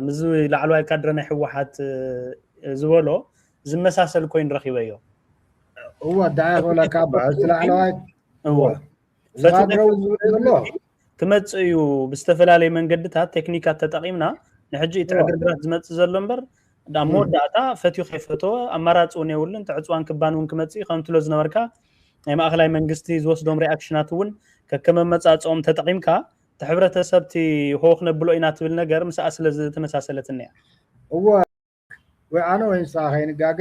ምዝ ላዕለዋይ ካድረ ናይ ሕወሓት ዝበሎ ዝመሳሰል ኮይኑ ረኺበዮ هو دعاء ولا كعبة لاعلواي هو زادرو زبلو كمص እዩ ብዝተፈላለየ መንገድታት ቴክኒካት ተጠቂምና ንሕጂ ተዕግርግራት ዝመጽ ዘሎ እምበር ዳሞ ዳታ ፈትዩ ከይፈትወ ኣማራጭ እውን የውልን ተዕጽዋን ክባን እውን ክመጽ ከምትሎ ዝነበርካ ናይ ማእኸላይ መንግስቲ ዝወስዶም ሪኣክሽናት እውን ከከመ መጻጽኦም ተጠቂምካ ተሕብረተሰብቲ ሆኽ ነብሎ ኢና ትብል ነገር ምስኣ ስለ ዝተመሳሰለትና هو وانا وين صاحين ጋገ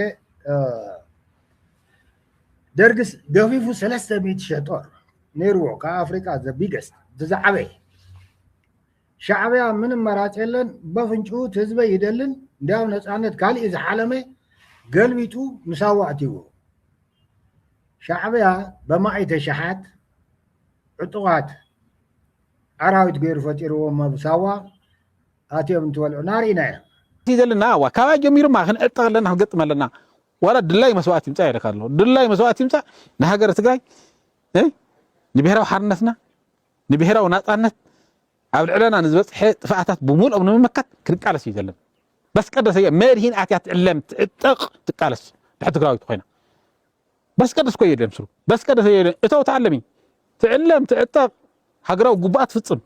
درجس دفيفو 300 شطور نيرو كافريكا ذا بيجست تزعبي شعبيا من مرات يلن بفنجو تزبي يدلن داو نصانت كالي اذا حلمه قلبيتو مساواتيو شعبيا بماي تشحات عطوات عراويت غير فتيرو ما بساوا اتيم تولع نارينا يدلنا وكا جمير ما خن اطغلنا نقطملنا ولا دلاي مسوات يمصا يركالو دلاي مسوات يمصا نهاجر تግራይ نبهراو حرنتنا نبهراو ناطانت ኣብ ልዕለና ንዝበጽሐ ጥፋኣታት ብሙሉኦም ንምመካት ክንቃለስ ይዘለን بس قدس هي مارهين اتيات علم تطق تقالس تحت تግራዊት ኮይና بس قدس كو يدم سرو بس قدس هي اتو تعلمي تعلم تطق هاجراو ጉባአት ፍጽም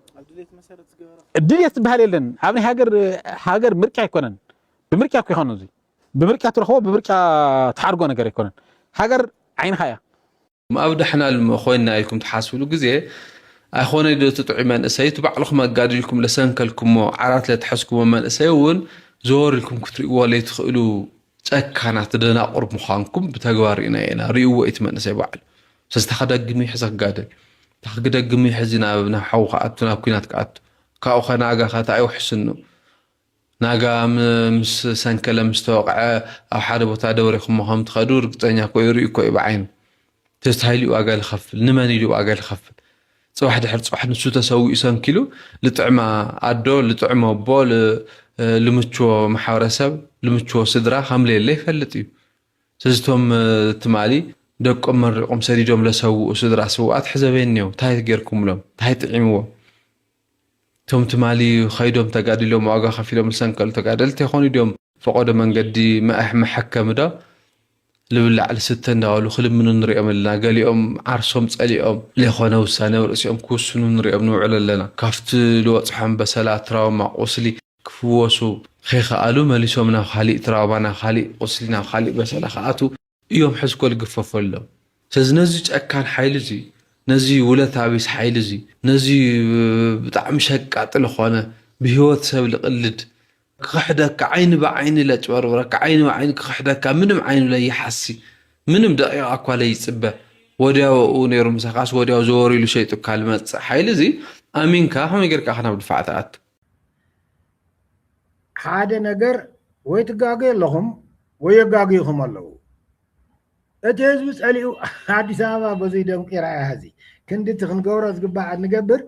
الدنيا تبهال يلن ابني هاجر ምርጫ ይኮነን بمركا كو يخونو زي بمركا ترخو بمركا تحارغو ነገር ይኮነን هاجر عين خيا ما أودحنا المخوينا لكم تحاسبوا جزء أخونا إذا تطعمان أسيت بعلكم أقادلكم لسانكلكم عرات لا تحسكم من أسيون زور لكم كتري ولا يدخلوا تأكنا تدنا قرب مخانكم بتجوارنا هنا ريو إتمان أسي بعل سستخدم جميع حسك قادل تخدم جميع حزنا بنحو خاتنا كينات كات كأخنا ناقة خاطئ وحسنه ناقة مس سانكلم مستوقع أو حدا بتعدوركم مخام تخدور قطعنا كويري كوي بعين تستهيلي وأقل خفل نماني لي وأقل خفل صواحد حرص واحد نسو تسوي إسان كيلو لطعمة عدو لطعمة بول لمتشو محاورسب لمتشو صدرا خاملي اللي فلتيو سزتهم تمالي دق أمر قم سريجهم لسوء صدرا سوءات حزبينيو تايت غيركم لهم تايت عمو توم تمالي خيدهم تقادل لهم وأقا خفيلهم لسانكال تقادل تيخوني ديهم فقود من قدي ما محكم دا لولا على ستة داولو خلب من نريهم لنا قال يوم عرسهم تسأليهم ليخونا وسانا ورأسيهم كوسنو نريهم نوعلا لنا كافت الوقت حم بسلا تراوما قوسلي كفوسو خيخة قالوا ماليسو منا خالي تراوبانا خالي قوسلنا خالي بسلا خاطو يوم حزكو القفافو لهم ساز نزيج أكان حايل زي نزي ولا تابيس حايل زي نزي بطعم شك عطل خوانا بهوت ساب لقلد كحدك عين بعين لا تورك عين وعين كحدك منم عين لا يحسي منم دقيقة أقوى يصبه وداو ونير مسخاس وداو زوري له شيء كلمات حيل زي امين كا هم يقرك احنا بالدفعات هذا نجر ويتقاقي لهم ويقاقيهم الله اتهز بسألي حديث هذا بزيدهم قراءة هذه كنت تخن قورز قبع نقبر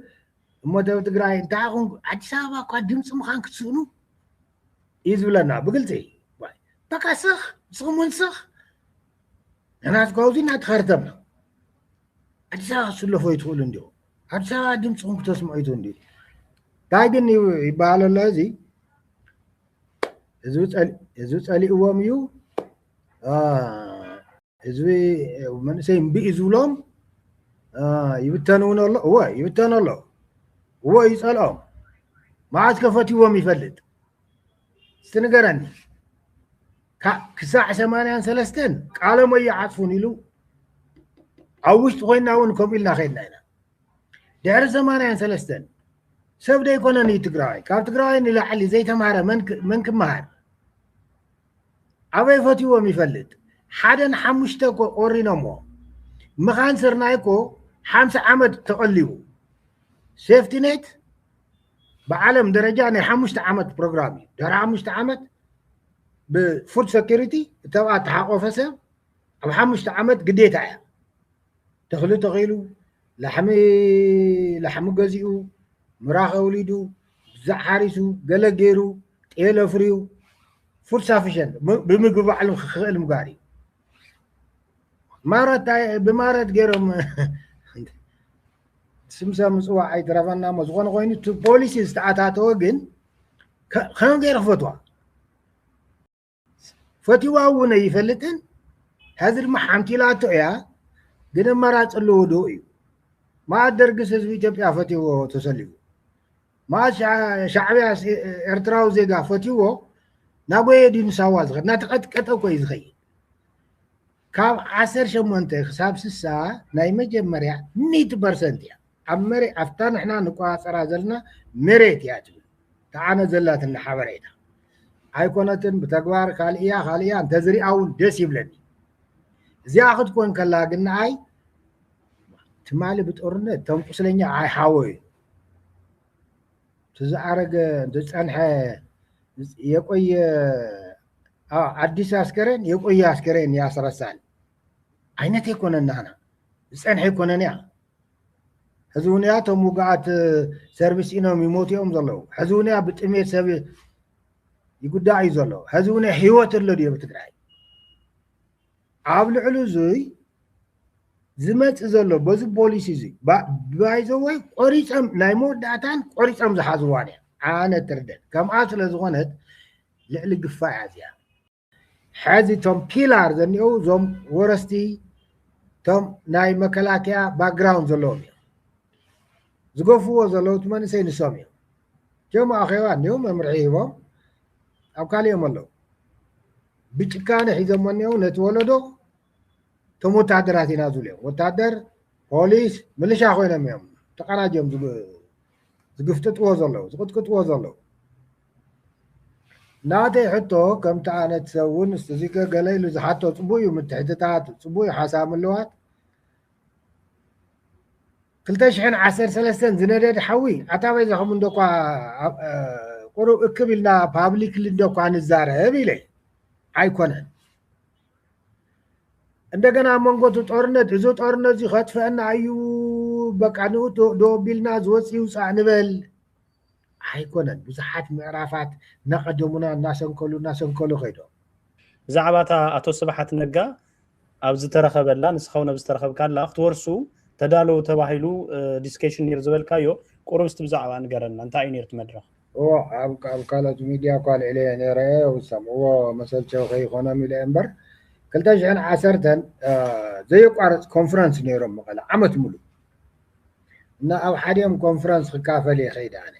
مدو تقرأي انت عقون حديث هذا قد دمس مخان كتسونو يزولنا بقلتي بقى سخ صغمون سخ انا اتقوزين اتخرتبنا حديث هذا سلفو يدخل انديو حديث هذا دمس مخان كتسمعوا يدخل انديو تايقن يبال الله زي يزوت علي اواميو يزوي من سيم بيزولهم يبتنون الله هو يبتن الله هو يسألهم ما عاد كفتي هو ميفلد استنقرني كساعة 8:3 قالوا ما يعطفون له عوشت خوينا ونكم إلا خيرنا هنا دار 8:3 سبدا يكون أني تقرأي كاب تقرأي إني لحالي زي تمارا منك مهار عبي فتي هو ميفلد حدا حمشتكو أورينامو مخان سرنايكو 5 عمد تقليو سيفتي نت بعالم درجاني 5 عمد بروجرامي دار 5 عمد بفود سكيورتي تبع تحقق فسا أو 5 عمد قديتها تخلو تغيلو لحمي غزيو مراخ وليدو زحاريسو غلغيرو طيله فريو فرصه فشل بمغب علم خيل مغاري مارت بمارت غيرهم سمسا مصوا اي ترافنا مزغون غوين تو بوليس استعاتاتو غن خان غير فتوى ونا يفلتن هذا المحامتي لا تؤيا ግን መራጭ ለወዶ እዩ ማደርግስ ህዝብ ኢትዮጵያ ፈቲዎ ተሰልዩ ሻዕብያ ኤርትራዊ ዜጋ ፈቲዎ ናጎየ ዲንሳዋ ዝኸድ ናተቀጥቀጠ ኮይ ዝኸይድ ካብ 18 ክሳብ 60 ናይ መጀመርያ 100% እያ ኣብ መሬት ኣፍታ ንሕና ንቋፀራ ዘለና መሬት እያ ትብል ተዓነ ዘላትን ሓበሬታ ኣይኮነትን ብተግባር ካልእያ እንተዝሪኣውን ደስ ይብለኒ እዚኣ ክትኮን ከላ ግን ኣይ ትማሊ ብጦርነት ተንቁስለኛ ኣይ ሓወይ ትዛረገ እንተጸንሐ የቆየ አዲስ አስከሬን የቆየ አስከሬን ያስረሳል አይነት ይኮነናና ጸንሐ ይኮነንያ ህዝቡንያ ተሙጋት ሰርቪስ ኢኖም ይሞትዮም ዘለው ህዝቡንያ ብጥሜት ሰብ ይጉዳይ ዘለው ህዝቡንያ ህይወት ለዲ በትግራይ ኣብ ልዕሉ ዙይ ዝመጽ ዘሎ በዚ ፖሊሲ ዚ ባይዘወይ ቆሪጸም ናይ መወዳእታን ቆሪጸም ዝሓዝዋን ኣነ ትርደን ከምኣ ስለ ዝኾነት ልዕሊ ግፋዕ ኣዝያ ሓዚ ቶም ፒላር ዘኒኡ ዞም ወረስቲ ቶም ናይ መከላከያ ባክግራውንድ ዘለዎም እዮም ዝገፍዎ ዘለዉ መንእሰይ ንሶም እዮም ጀማ ኣኼባ እኒኡ መምርሒ ሂቦም ኣብ ካሊኦም ኣለዉ ብጭካነ ሒዞም እኒኡ ነቲ ወለዶ ቶም ወታደራት ኢና ዝብልዮም ወታደር ፖሊስ ምልሻ ኮይኖም እዮም ተቀናጆም ዝግፍጥጥዎ ዘለዉ ዝቅጥቅጥዎ ዘለዉ ናተይ ሕቶ ከምቲ ኣነት ሰውን እዚከ ገለይሉ ዝሓቶ ፅቡቅ እዩ ምትሕትታት ፅቡቅ ሓሳብ ምልዋት 2013 ዝነደድ ሓዊ ኣታበይ ዘኸም እንደኳ ቁሩብ እክብ ኢልና ፓብሊክሊ እንደኳ ንዛረብ ኢለይ ኣይኮነን እንደገና መንጎቱ ጦርነት እዞ ጦርነት ዚ ኸጥፈና እዩ በቃ ንኡቶ ዶቢልና ዝወፅ ይውፃእ ንበል ኣይኮነን ብዙሓት ምዕራፋት ናቀደሙና እናሰንከሉ ኸይዶም ብዛዕባታ ኣቶ ስብሓት ነጋ ኣብ ዝተረኸበላ ንስኻውን ኣብ ዝተረኸብካላ ክትወርሱ ተዳለዉ ተባሂሉ ዲስከሽን ነይሩ ዝበልካዮ ቁርብስቲ ብዛዕባ ንገረና እንታይ እዩ ነይሩ መድረኽ ኣብ ካልኦት ሚድያ ኳልዕለ ነይረ ውሰምዎ መሰልቸው ከይኾኖም ኢለ እምበር 2010 ዘይቋርፅ ኮንፈረንስ ነይሮም መቐለ ዓመት ሙሉ እና ኣብ ሓደም ኮንፈረንስ ክካፈል ይኸይድ ኣነ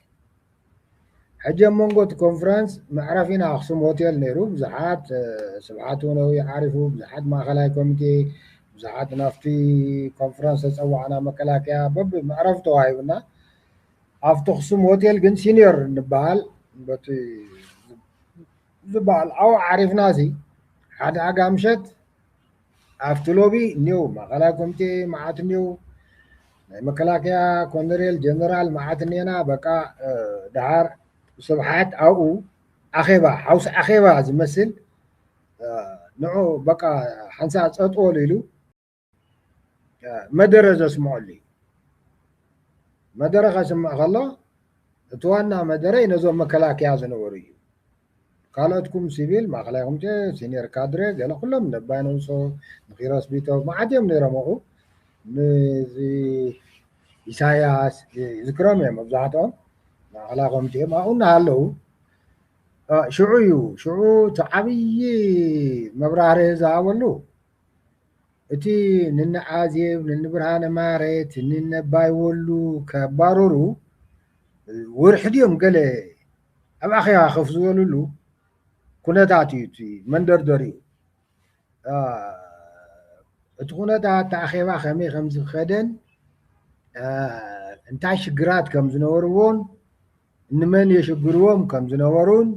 ሕጂ መንጎት ኮንፈረንስ መዕረፊና ኣክሱም ሆቴል ነይሩ ብዙሓት ስብሓት ሆነው ይዓሪፉ ብዙሓት ማእኸላይ ኮሚቴ ብዙሓት ናፍቲ ኮንፈረንስ ተፀዋዕና መከላከያ በብ መዕረፍ ተዋሂብና ኣብቲ ኣክሱም ሆቴል ግን ሲኒየር ንበሃል በቲ ዝበሃል ኣው ዓሪፍና ሲ ሓደ ኣጋምሸት ኣብቲ ሎቢ እኒው ማእኸላይ ኮሚቴ መዓት እኒው ናይ መከላከያ ኮሎኔል ጀነራል መዓት እኒና በቃ ድሓር ስብሓት ኣብኡ ኣኼባ ሓውሲ ኣኼባ ዝመስል ንዑ በቃ ሓንሳ ፀጥወሉ ኢሉ መደረ ዘስምዐሉ እዩ መደረ ከስምዕ ከሎ እቲ ዋና መደረ ነዞም መከላከያ ዝነበሩ እዩ ካልኦትኩም ሲቪል ማእኸላይ ኮሚቴ ሲኒየር ካድሬ ገለ ኩሎም ነባይ ነውሶ ንኪሮስ ቢቶ መዓትዮም ነይሮም ኣብኡ ንዚ ኢሳያስ ይዝክሮም እዮም መብዛሕትኦም ማእኸላይ ኮሚቴ ኣብኡ እናሃለዉ ሽዑ እዩ ሽዑ እቲ ዓብዪ መብራህርሂ ዝሃበሉ እቲ ንነዓዜብ ንንብርሃነ ማረት ንነባይ ወሉ ከባረሩ ወርሒ ድዮም ገለ ኣብ ኣኼባ ከፍ ዝበልሉ ኩነታት እዩ እቲ መንደርደሪ እዩ እቲ ኩነታት ኣኼባ ከመይ ከም ዝኸደን እንታይ ሽግራት ከም ዝነበርዎን ንመን የሽግርዎም ከም ዝነበሩን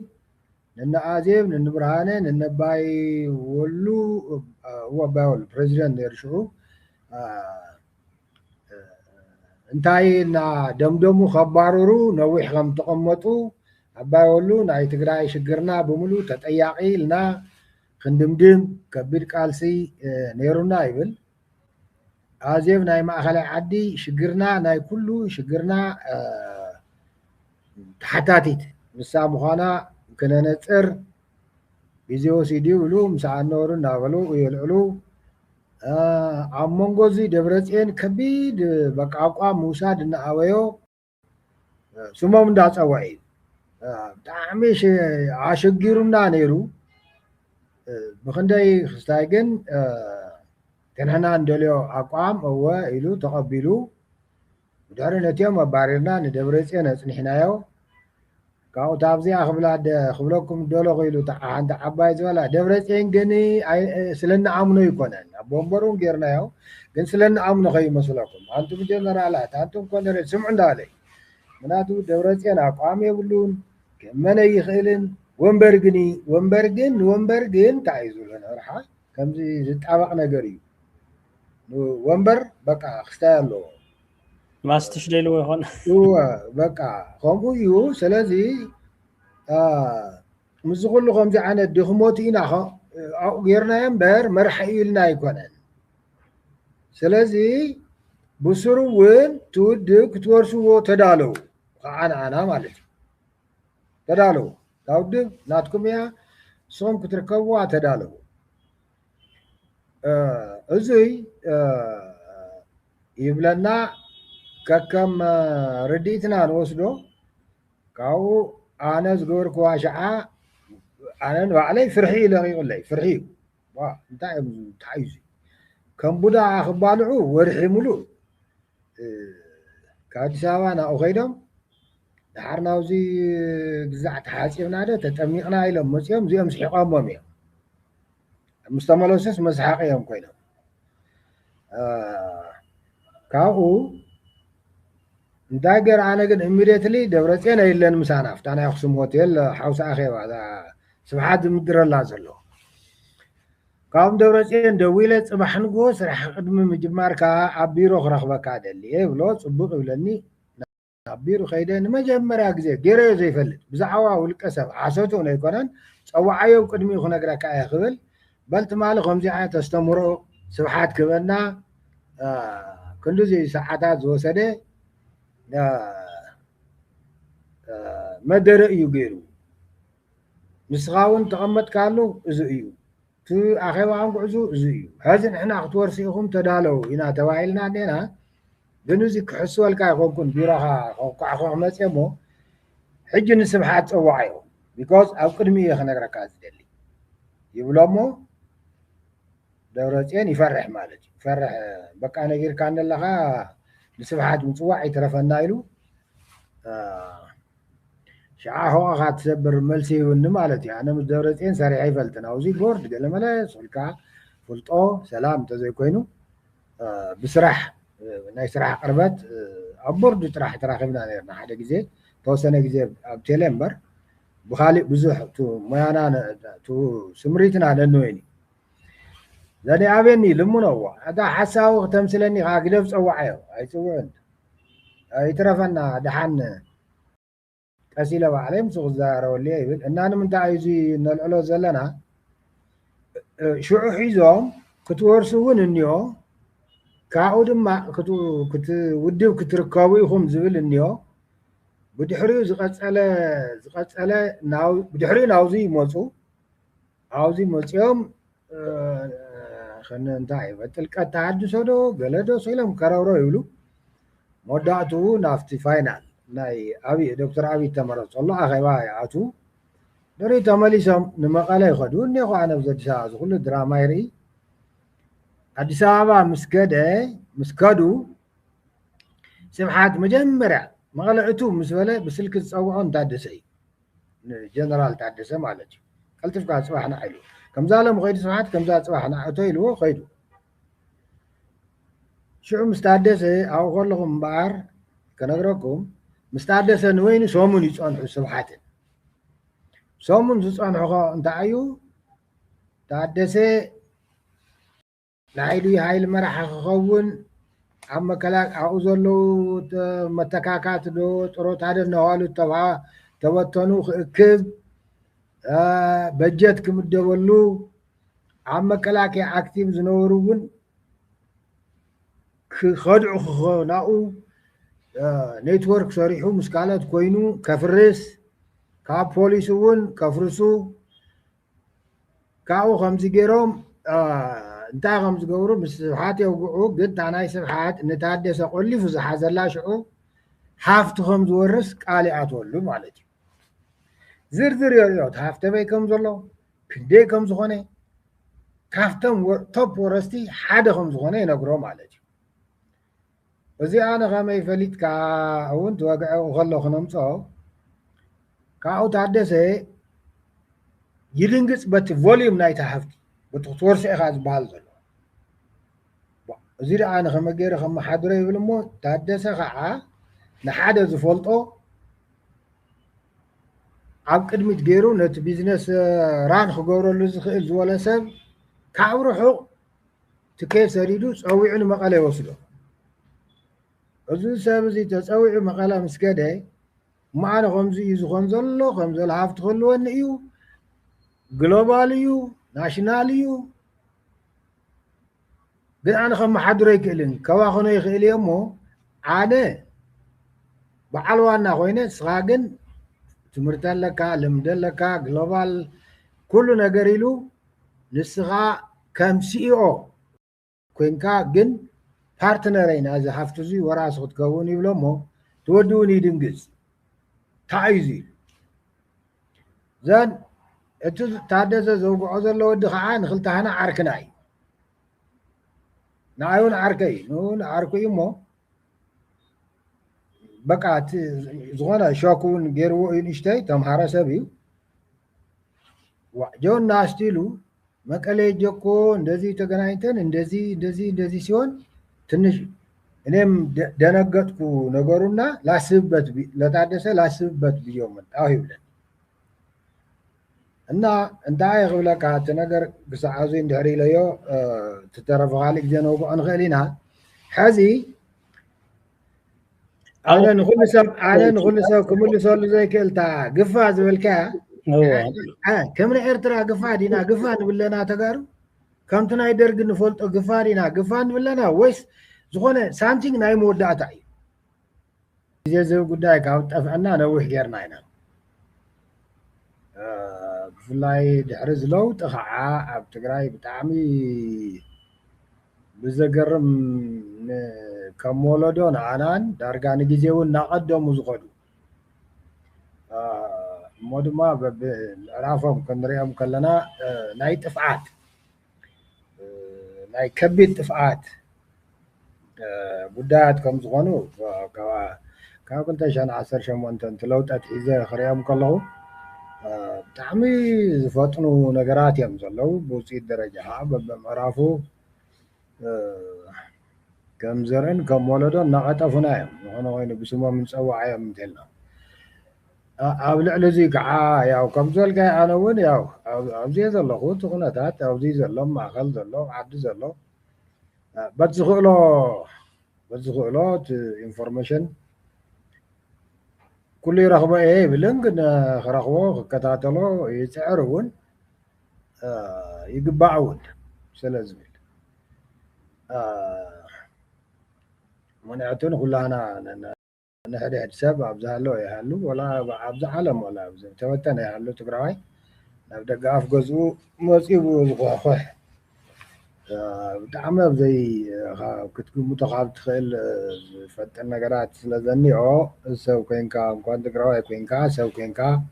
ንነዓዜብ ንንብርሃነ ንነባይ ወሉ ወባይ ወሉ ፕሬዚደንት ነይሩ ሽዑ እንታይ እና ደምደሙ ከባረሩ ነዊሕ ከም ተቐመጡ ኣባይ ወሉ ናይ ትግራይ ሽግርና ብምሉ ተጠያቂ ኢልና ክንድምድም ከቢድ ቃልሲ ነይሩና ይብል ኣዝየብ ናይ ማእኸላይ ዓዲ ሽግርና ናይ ኩሉ ሽግርና ተሓታቲት ንሳ ምዃና ክነነፅር ግዜ ወሲዱ ይብሉ ምስኣ ነበሩ እናበሉ የልዕሉ ኣብ መንጎ እዚ ደብረፅዮን ከቢድ በቃ ኣቋም ምውሳድ እናኣበዮ ስሞም እንዳፀውዐ እዩ ብጣዕሚ ኣሸጊሩና ነይሩ ብክንደይ ክስታይ ግን ከንሕና እንደልዮ ኣቋም እወ ኢሉ ተቐቢሉ ድሕሪ ነትዮም ኣባሪርና ንደብረፅዮን ኣፅኒሕናዮ ካብኡ ታብዚኣ ክብለኩም ደለኹ ኢሉ ሓንቲ ዓባይ ዝበላ ደብረፅዮን ግን ስለንኣምኖ ይኮነን ኣብ ወንበሩን ጌርናዮ ግን ስለንኣምኖ ከይመስለኩም አንቱም ጀነራላት አንቱም ኮነሬል ስምዑ እንዳበለይ ምክንያቱ ደብረፅዮን ኣቋም የብሉን ክእመነ ይኽእልን ወንበር ግን እንታይ እዩ ዝብሎ ንርሓ ከምዚ ዝጣበቕ ነገር እዩ ወንበር በቃ ክስታይ ኣለዎ ማስትሽ ደልዎ ይኾን በቃ ከምኡ እዩ ስለዚ ምስ ኩሉ ከምዚ ዓይነት ድኽሞት ኢና ኣብኡ ጌርናዮ እምበር መርሒ ኢልና ኣይኮነን ስለዚ ብስሩ እውን ትውድብ ክትወርስዎ ተዳለዉ ከዓ ንዓና ማለት እዩ ተዳለዉ ታውድብ ናትኩም እያ ንስኹም ክትርከብዋ ተዳለዉ እዙይ ይብለና ከከም ርዲእትና ንወስዶ ካብኡ ኣነ ዝገበርክዋ ሸዓ ኣነ ንባዕለይ ፍርሒ ለቂቁለይ ፍርሒ እንታይ እዮም ተሓይዙ ከም ቡዳ ክባልዑ ወርሒ ሙሉእ ካብ ኣዲስ ኣበባ ናብኡ ከይዶም ድሓር ናብዚ ግዛዕ ተሓፂብና ዶ ተጠሚቕና ኢሎም መፅኦም እዚኦም ስሒቆሞም እዮም ምስ ተመለሱስ መስሓቅ እዮም ኮይኖም ካብኡ እንታይ ገር ኣነ ግን ኢሚድየትሊ ደብረፅዮን የለን ምሳና ፍታ ናይ ኣክሱም ሆቴል ሓውሳ ኣኼባ ስብሓት ዝምድረላ ዘሎ ካብኦም ደብረፅዮን ደው ኢለ ፅባሕ ንግሆ ስራሕ ቅድሚ ምጅማርካ ኣብ ቢሮ ክረኽበካ ደልየ ብሎ ፅቡቅ ይብለኒ ኣብ ቢሮ ከይደ ንመጀመርያ ግዜ ገይረዮ ዘይፈልጥ ብዛዕባ ውልቀ ሰብ ሓሰቱ ነይኮነን ፀዋዓዮ ቅድሚ ክነግረካ እየ ክብል በልቲ ማሊ ከምዚ ዓይነት ኣስተምህሮ ስብሓት ክበና ክንዲዚ ሰዓታት ዝወሰደ መደረ እዩ ገይሩ ንስኻ እውን ተቐመጥካሉ እዚ እዩ እቲ ኣኼባ ንጉዕዙ እዚ እዩ ሕዚ ንሕና ክትወርሲ ኢኹም ተዳለዉ ኢና ተባሂልና ኔና ግን እዚ ክሕስበልካ ይኮንኩን ቢሮኻ ከኳዕኮ መፅየ እሞ ሕጂ ንስብሓት ፀዋዓዮ ቢኮዝ ኣብ ቅድሚ እየ ክነግረካ ዝደሊ ይብሎ እሞ ደብረፅዮን ይፈርሕ ማለት እዩ ይፈርሕ በቃ ነጊርካ ኣለካ ንስብሓት ምፅዋዕ ይትረፈና ኢሉ ሸዓ ሕቆኻ ትሰብር መልሲ ይውኒ ማለት እዩ ኣነ ምስ ደብረፅዮን ሰሪሐ ይፈልጥን ኣብዚ ቦርድ ገለመለ ስልካ ፍልጦ ሰላም እንተዘይኮይኑ ብስራሕ ናይ ስራሕ ቅርበት ኣብ ቦርድ ጥራሕ ተራኺብና ነርና ሓደ ግዜ ተወሰነ ግዜ ኣብ ቴሌ እምበር ብካሊእ ብዙሕ ሞያና ስምሪትና ነንወይኒ ዘኒ ኣበኒ ልሙነዎ እታ ሓሳቡ ክተምስለኒ ከዓ ግደብ ፀዋዓዮ ኣይፅውዕን ይትረፈና ድሓን ቀሲለ ባዕለይ ምስ ክዛረበሉ ይብል እና ንምንታይ እዩ ነልዕሎ ዘለና ሽዑ ሒዞም ክትወርሱ እውን እኒኦ ካብኡ ድማ ክትውድብ ክትርከቡ ኢኹም ዝብል እኒኦ ብድሕሪኡ ዝቐፀለ ብድሕሪኡ ናብዚ ይመፁ ኣብዚ መፅኦም እንታይ ጥልቀት ተሃድሶ ዶ ገለ ዶ ኢሎም ከረብሮ ይብሉ መወዳእትኡ ናብቲ ፋይናል ናይ ኣብይ ዶክተር ኣብይ ተመረፀሉ ኣኼባ ይኣትዉ ድሪኡ ተመሊሶም ንመቐለ ይኸዱ እኒኹ ኣነ ብዚ ኣዲስ ኣበባ ዝኩሉ ድራማ ይርኢ ኣዲስ ኣበባ ምስ ከዱ ስብሓት መጀመርያ መቐለ እቱ ምስ በለ ብስልኪ ዝፀውዖን ታደሰ እዩ ንጀነራል ታደሰ ማለት እዩ ቀልጢፍካ ፅባሕና ኢሉ ከምዛ ሎም ከይዱ ስብሓት ከምዛ ፅባሕና እቶ ኢልዎ ከይዱ ሽዑ ምስ ታደሰ ኣብኡ ከለኹም እምበኣር ከነግረኩም ምስ ታደሰ ንወይኒ ሰሙን ይፀንሑ ስብሓትን ሰሙን ዝፀንሑ እንታይ እዩ ታደሰ ናይ ሃይሊ መራሒ ክኸውን ኣብ መከላክ ኣብኡ ዘለዉ መተካካት ዶ ጥሮት ሓደ እናባሉ ተበተኑ ክእክብ በጀት ክምደበሉ ኣብ መከላከያ ኣክቲቭ ዝነበሩ እውን خدعو ناو نيتورك صريحو مسكالات كوينو كفرس كاب بوليسون كفرسو كاو خمس جيروم انتا خمس جورو بس حاتي وقعو قد تاناي سبحات نتادس اقولي فز حازلا شعو حافت خمس ورس قالي اتولو مالتي زرزر يريوت حافت بي كم زلو كندي كم زخوني كافتم توب ورستي حدا خمس زخوني نقرو مالتي وزي انا غامي فليت كا اون توقعو غلو خنمصو كاو تادسه يلنقص بت فوليوم نايت حفتي بتورس اخاز بال زلو وزي انا خما غير خما حضره يبلمو تادسه خا نحاده زفلطو عب قدمت غيرو نت بيزنس ران خغورلو زخيل زولا سب كاورحو تكيف سريدو صويعن مقاله يوسدو ازو سب زي تصويع مقاله مسكده معنا خمزي يزخون زلو خمزل حافت خلون ايو جلوبال يو ناشنال يو ግን ኣነ ከም መሓድሮ ይክእልን ከዋኽኖ ይኽእል እየ እሞ ኣነ በዓል ዋና ኮይነ ንስኻ ግን ትምህርቲ ኣለካ ልምዲ ኣለካ ግሎባል ኩሉ ነገር ኢሉ ንስኻ ከም ሲኢኦ ኮንካ ግን ፓርትነረይ ናዚ ሃፍቲ እዚ ወራሲ ክትከውን ይብሎ እሞ ትወድውን ይድንግፅ እንታይ እዩ ኢሉ ዘን እቲ ታደሰ ዘውግዖ ዘሎ ወዲ ከዓ ንክልተሃና ዓርክና እዩ نايون عركي نون عركي مو بقات زغنا شاكون غيرو انشتاي تمحاره سبيو وجون ناستيلو መቀሌ ጀኮ እንደዚህ ተገናኝተን እንደዚህ ሲሆን ትንሽ እኔም ደነገጥኩ ነገሩና ላስብበት ለታደሰ ላስብበት ብዬው መጣሁ ይብለን እና እንታይ ይብለካ ነገር ግሳዓዙ እንድህሪ ለዮ تترف غالك جنو انغلينا حزي انا نقول سب كمل سول زي كلتا قفا زبلكا كم ايرترا قفا دينا قفا نبلنا تغارو كم تناي درغ نفلط قفا دينا قفا نبلنا ويس زخونه سامثينغ ناي موداتا زي ጉዳይ ካውጣፈና ነው ይገርናይና ብፍላይ ድሕሪ ዝለውጥ ከዓ ኣብ ትግራይ ብጣዕሚ ብዘገርም ከም ወለዶ ንዓናን ዳርጋ ንግዜ እውን እናቐደሙ ዝኸዱ እሞ ድማ በብዕራፎም ክንሪኦም ከለና ናይ ጥፍዓት ናይ ከቢድ ጥፍዓት ጉዳያት ከም ዝኾኑ ካብ 2018 እንትለውጠት ሒዘ ክሪኦም ከለኹ ብጣዕሚ ዝፈጥኑ ነገራት እዮም ዘለዉ ብውፅኢት ደረጃ ከዓ በብምዕራፉ ከም ዘርእን ከም ወለዶ እናቐጠፉና እዮም ዝኾነ ኮይኑ ብስሞም ንፀዋዓዮም እንተልና ኣብ ልዕሊ እዚ ከዓ ያው ከም ዘልጋይ ኣነ እውን ያው ኣብዚ ዘለኹ እቲ ኩነታት ኣብዚ ዘሎ ማእኸል ዘሎ ዓዲ ዘሎ በቲ ዝኽእሎ እቲ ኢንፎርሜሽን ኩሉ ይረኽቦ እየ ይብልን ግን ክረኽቦ ክከታተሎ ይፅዕር እውን ይግባዕ እውን ስለ ዝብል منعتون كلنا نحدد سب أبزالو يهلو ولا أبزع عالم ولا أبزع توتنا يهلو تقرأي نبدأ قاف جزء مصيبه زخوخه بتعمل زي كتكون متخابط تخيل فتنا قرات لذني سو كينكا كون تقرأي كينكا سو كينكا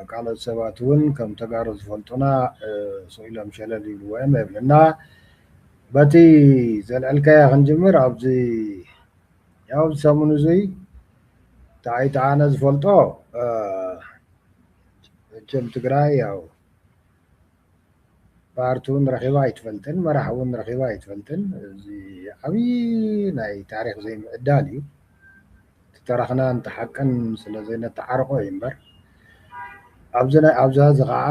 قالوا سباتون كم تجارز فلتنا سويلا مشلل يلوه ما يبلنا باتي زلالكا خنجمر ابزي ያው ሰሙኑ ዘይ ታይታነ ዝፈልጦ እችም ትግራይ ያው ፓርቱን ረኺባ ይትፈልጥን መራሕውን ረኺባ ይትፈልጥን እዚ ዓብዪ ናይ ታሪክ ዘይምዕዳል እዩ ተረኽና እንተሓቅን ስለ ዘይነተዓርቆ እዩ እምበር ኣብዚ ከዓ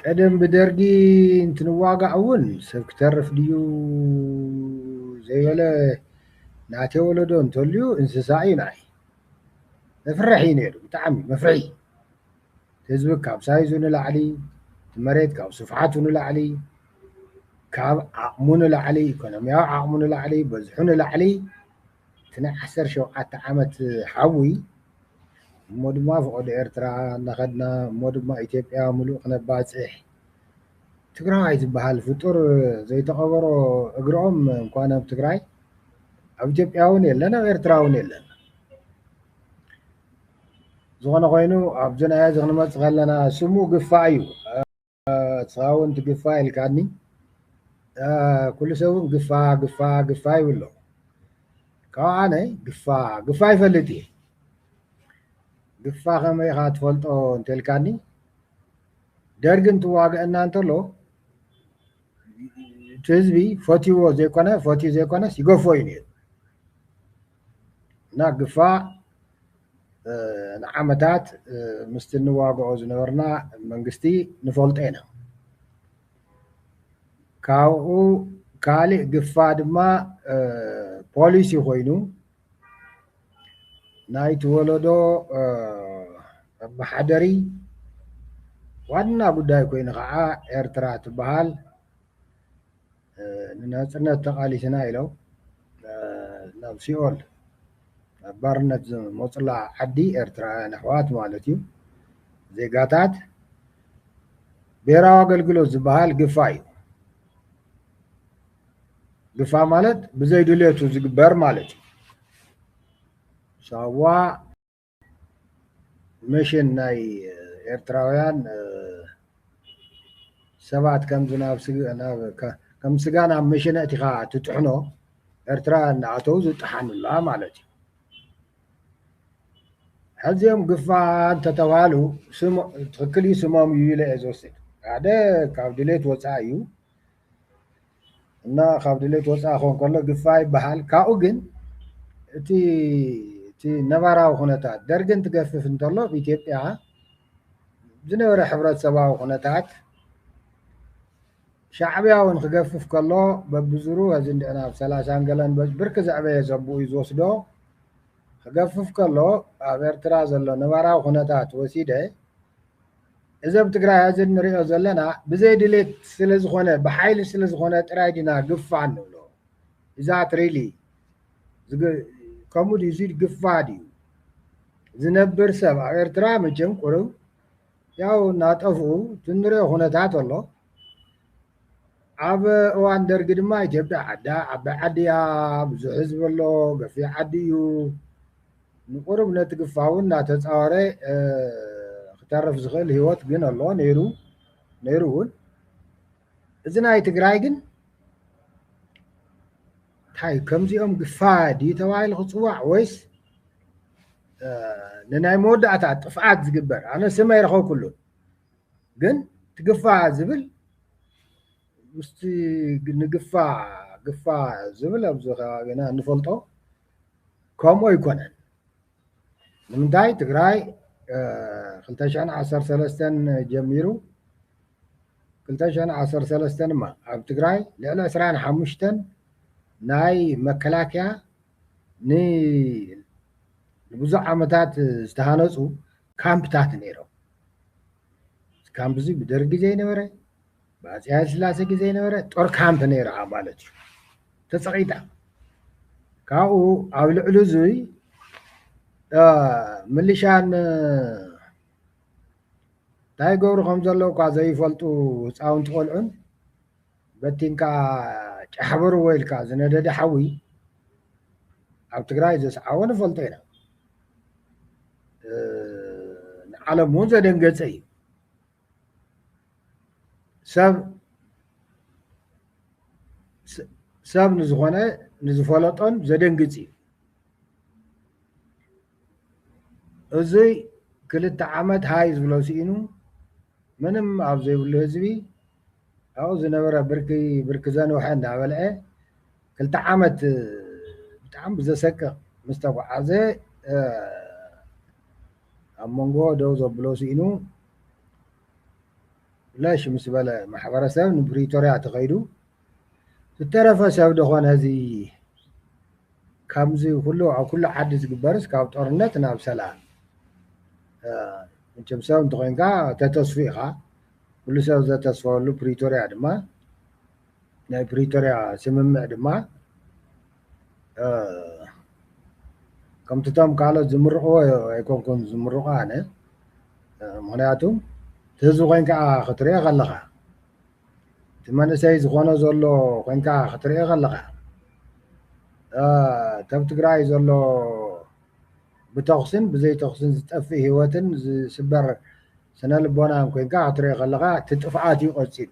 ቀደም ብደርጊ እንትንዋጋዕ እውን ሰብ ክተርፍ ድዩ ዘይበለ ናቴ ወለዶ እንተልዩ እንስሳ እዩ ናይ መፍርሒ ነይሩ ብጣዕሚ መፍርሒ ህዝቢ ካብ ሳይዙ ንላዕሊ መሬት ካብ ስፍሓቱ ንላዕሊ ካብ ዓቕሙን ላዕሊ ኢኮኖሚያዊ ዓቕሙን ላዕሊ በዝሑን ላዕሊ እቲ ናይ 17 ዓመት ሓዊ እሞ ድማ ፍቅዲ ኤርትራ እናኸድና እሞ ድማ ኢትዮጵያ ሙሉእ ክነባፅሕ ትግራይ ዝበሃል ፍጡር ዘይተቐበሮ እግሮም እንኳን ኣብ ትግራይ ኣብ ኢትዮጵያ እውን የለን ኣብ ኤርትራ እውን የለን ዝኾነ ኮይኑ ኣብ ዝናየ ክንመፅእ ከለና ስሙ ግፋእ እዩ ስኻውን ትግፋእ ኢልካኒ ኩሉ ሰብ ግፋእ ይብሎ ካብ ኣነ ግፋእ ይፈልጥ እየ ግፋእ ከመይ ኢኻ ትፈልጦ እንተልካኒ ደርግ እንትዋግአና እንተሎ እቲ ህዝቢ ፈትዩ ዘይኮነስ ይገፎ እዩ ነይሩ እና ግፋእ ንዓመታት ምስቲ እንዋግኦ ዝነበርና መንግስቲ ንፈልጦ ኢና ካብኡ ካሊእ ግፋእ ድማ ፖሊሲ ኮይኑ ናይቲ ወለዶ ኣመሓደሪ ዋና ጉዳይ ኮይኑ ከዓ ኤርትራ ትበሃል ንነፃነት ተቃሊስና ኢሎም ናብ ሲኦል ናብ ባርነት ዝመፁላ ዓዲ ኤርትራውያን ኣሕዋት ማለት እዩ ዜጋታት ብሄራዊ ኣገልግሎት ዝበሃል ግፋእ እዩ ግፋእ ማለት ብዘይ ድሌቱ ዝግበር ማለት እዩ ሳዋ ሚሽን ናይ ኤርትራውያን ሰባት ከም ስጋ ናብ ሚሽን እቲኻ ትጥሕኖ ኤርትራውያን እናኣተው ዝጥሓኑላ ማለት እዩ ሕዚኦም ግፋእ እንተተባሃሉ ትክክል እዩ ስሞም እዩ ኢለ እየ ዝወስድ ሓደ ካብ ድሌት ወፃኢ እዩ እና ካብ ድሌት ወፃኢ ክኾን ከሎ ግፋእ ይበሃል ካብኡ ግን እቲ ነባራዊ ኩነታት ደርጊ እንትገፍፍ እንተሎ ብኢትዮጵያ ዝነበረ ሕብረተሰባዊ ኩነታት ሻዕብያ እውን ክገፍፍ ከሎ በብዙሩ እዚ እንድዕና ኣብ 30 ገለን ብርኪ ዘዕበየ ዘብኡ እዩ ዝወስዶ ክገፍፍ ከሎ ኣብ ኤርትራ ዘሎ ነባራዊ ኩነታት ወሲደ እዚ ኣብ ትግራይ ሕዚ እንሪኦ ዘለና ብዘይ ድሌት ስለዝኾነ ብሓይሊ ስለዝኾነ ጥራይ ዲና ግፋእ ንብሎ እዛት ሪሊ ከምኡ ድዩ እዚ ግፋእ ድዩ ዝነብር ሰብ ኣብ ኤርትራ መቸም ቁሩብ ያው እናጠፍኡ ትንሪኦ ኩነታት ኣሎ ኣብ እዋን ደርጊ ድማ ኢትዮጵያ ዓባይ ዓዲ እያ ብዙሕ ህዝቢ ኣሎ ገፊሕ ዓዲ እዩ ንቁሩብ ነቲ ግፋእ እውን እናተፃወረ ክተርፍ ዝኽእል ሂወት ግን ኣሎ ነይሩ እውን እዚ ናይ ትግራይ ግን እንታይ ከምዚኦም ግፋእ ድዩ ተባሂሉ ክፅዋዕ ወይስ ንናይ መወዳእታ ጥፍዓት ዝግበር ኣነ ስመ ይረኸብ ኩሉ ግን ትግፋእ ዝብል ምስቲ ግፋእ ዝብል ኣብዚ ከባቢና እንፈልጦ ከምኡ ኣይኮነን ንምንታይ ትግራይ 2013 ጀሚሩ 2013 ድማ ኣብ ትግራይ ልዕሊ 25 ናይ መከላከያ ንብዙሕ ዓመታት ዝተሃነፁ ካምፕታት ነይሮም ካምፕ እዚ ብደርጊ ግዜ ነበረ ብኣፄ ሃይለስላሴ ግዜ ነበረ ጦር ካምፕ ነይራ ማለት እዩ ተፀቂጣ ካብኡ ኣብ ልዕሊ እዙይ ምልሻን እንታይ ገብሩ ከም ዘለዉ እኳ ዘይፈልጡ ህፃውንቲ ቆልዑን በቲንካ ጨሕብርዎ ኢልካ ዝነደደ ሓዊ ኣብ ትግራይ ዘስዓቦ ንፈልጦ ኢና ንዓለም እውን ዘደንገፀ እዩ ሰብ ንዝኾነ ንዝፈለጦን ዘደንግፅ እዩ እዚ 2 ዓመት ሃይ ዝብሎ ሲኢኑ ምንም ኣብ ዘይብሉ ህዝቢ ኣብኡ ዝነበረ ብርኪ ዘንውሐ እንዳበልዐ 2 ዓመት ብጣዕሚ ብዘሰቅቕ ምስ ተጓዓዘ ኣብ መንጎ ደው ዘብሎ ሲኢኑ ላሽ ምስ በለ ማሕበረሰብ ንፕሪቶርያ ተኸይዱ ዝተረፈ ሰብ ደኾነ እዚ ከምዚ ኩሉ ኣብ ኩሉ ዓዲ ዝግበርስ ካብ ጦርነት ናብ ሰላም ምቸም ሰብ እንተኮይንካ ተተስፉ ኢኻ ኩሉ ሰብ ዘተስፈወሉ ፕሪቶርያ ድማ ናይ ፕሪቶሪያ ስምምዕ ድማ ከምቲ ቶም ካልኦት ዝምርቕዎ ኣይኮንኩን ዝምርቑ ኣነ ምክንያቱ ህዝቢ ኮይንካ ክትሪኦ ከለካ እቲ መንእሰይ ዝኾነ ዘሎ ኮይንካ ክትሪኦ ከለካ ተብ ትግራይ ዘሎ ብተኽስን ብዘይ ተኽስን ዝጠፍእ ሂወትን ዝስበር ስነ ልቦናን ኮይንካ ክትሪኦ ከለካ እቲ ጥፍኣት እዩ ቀፂሉ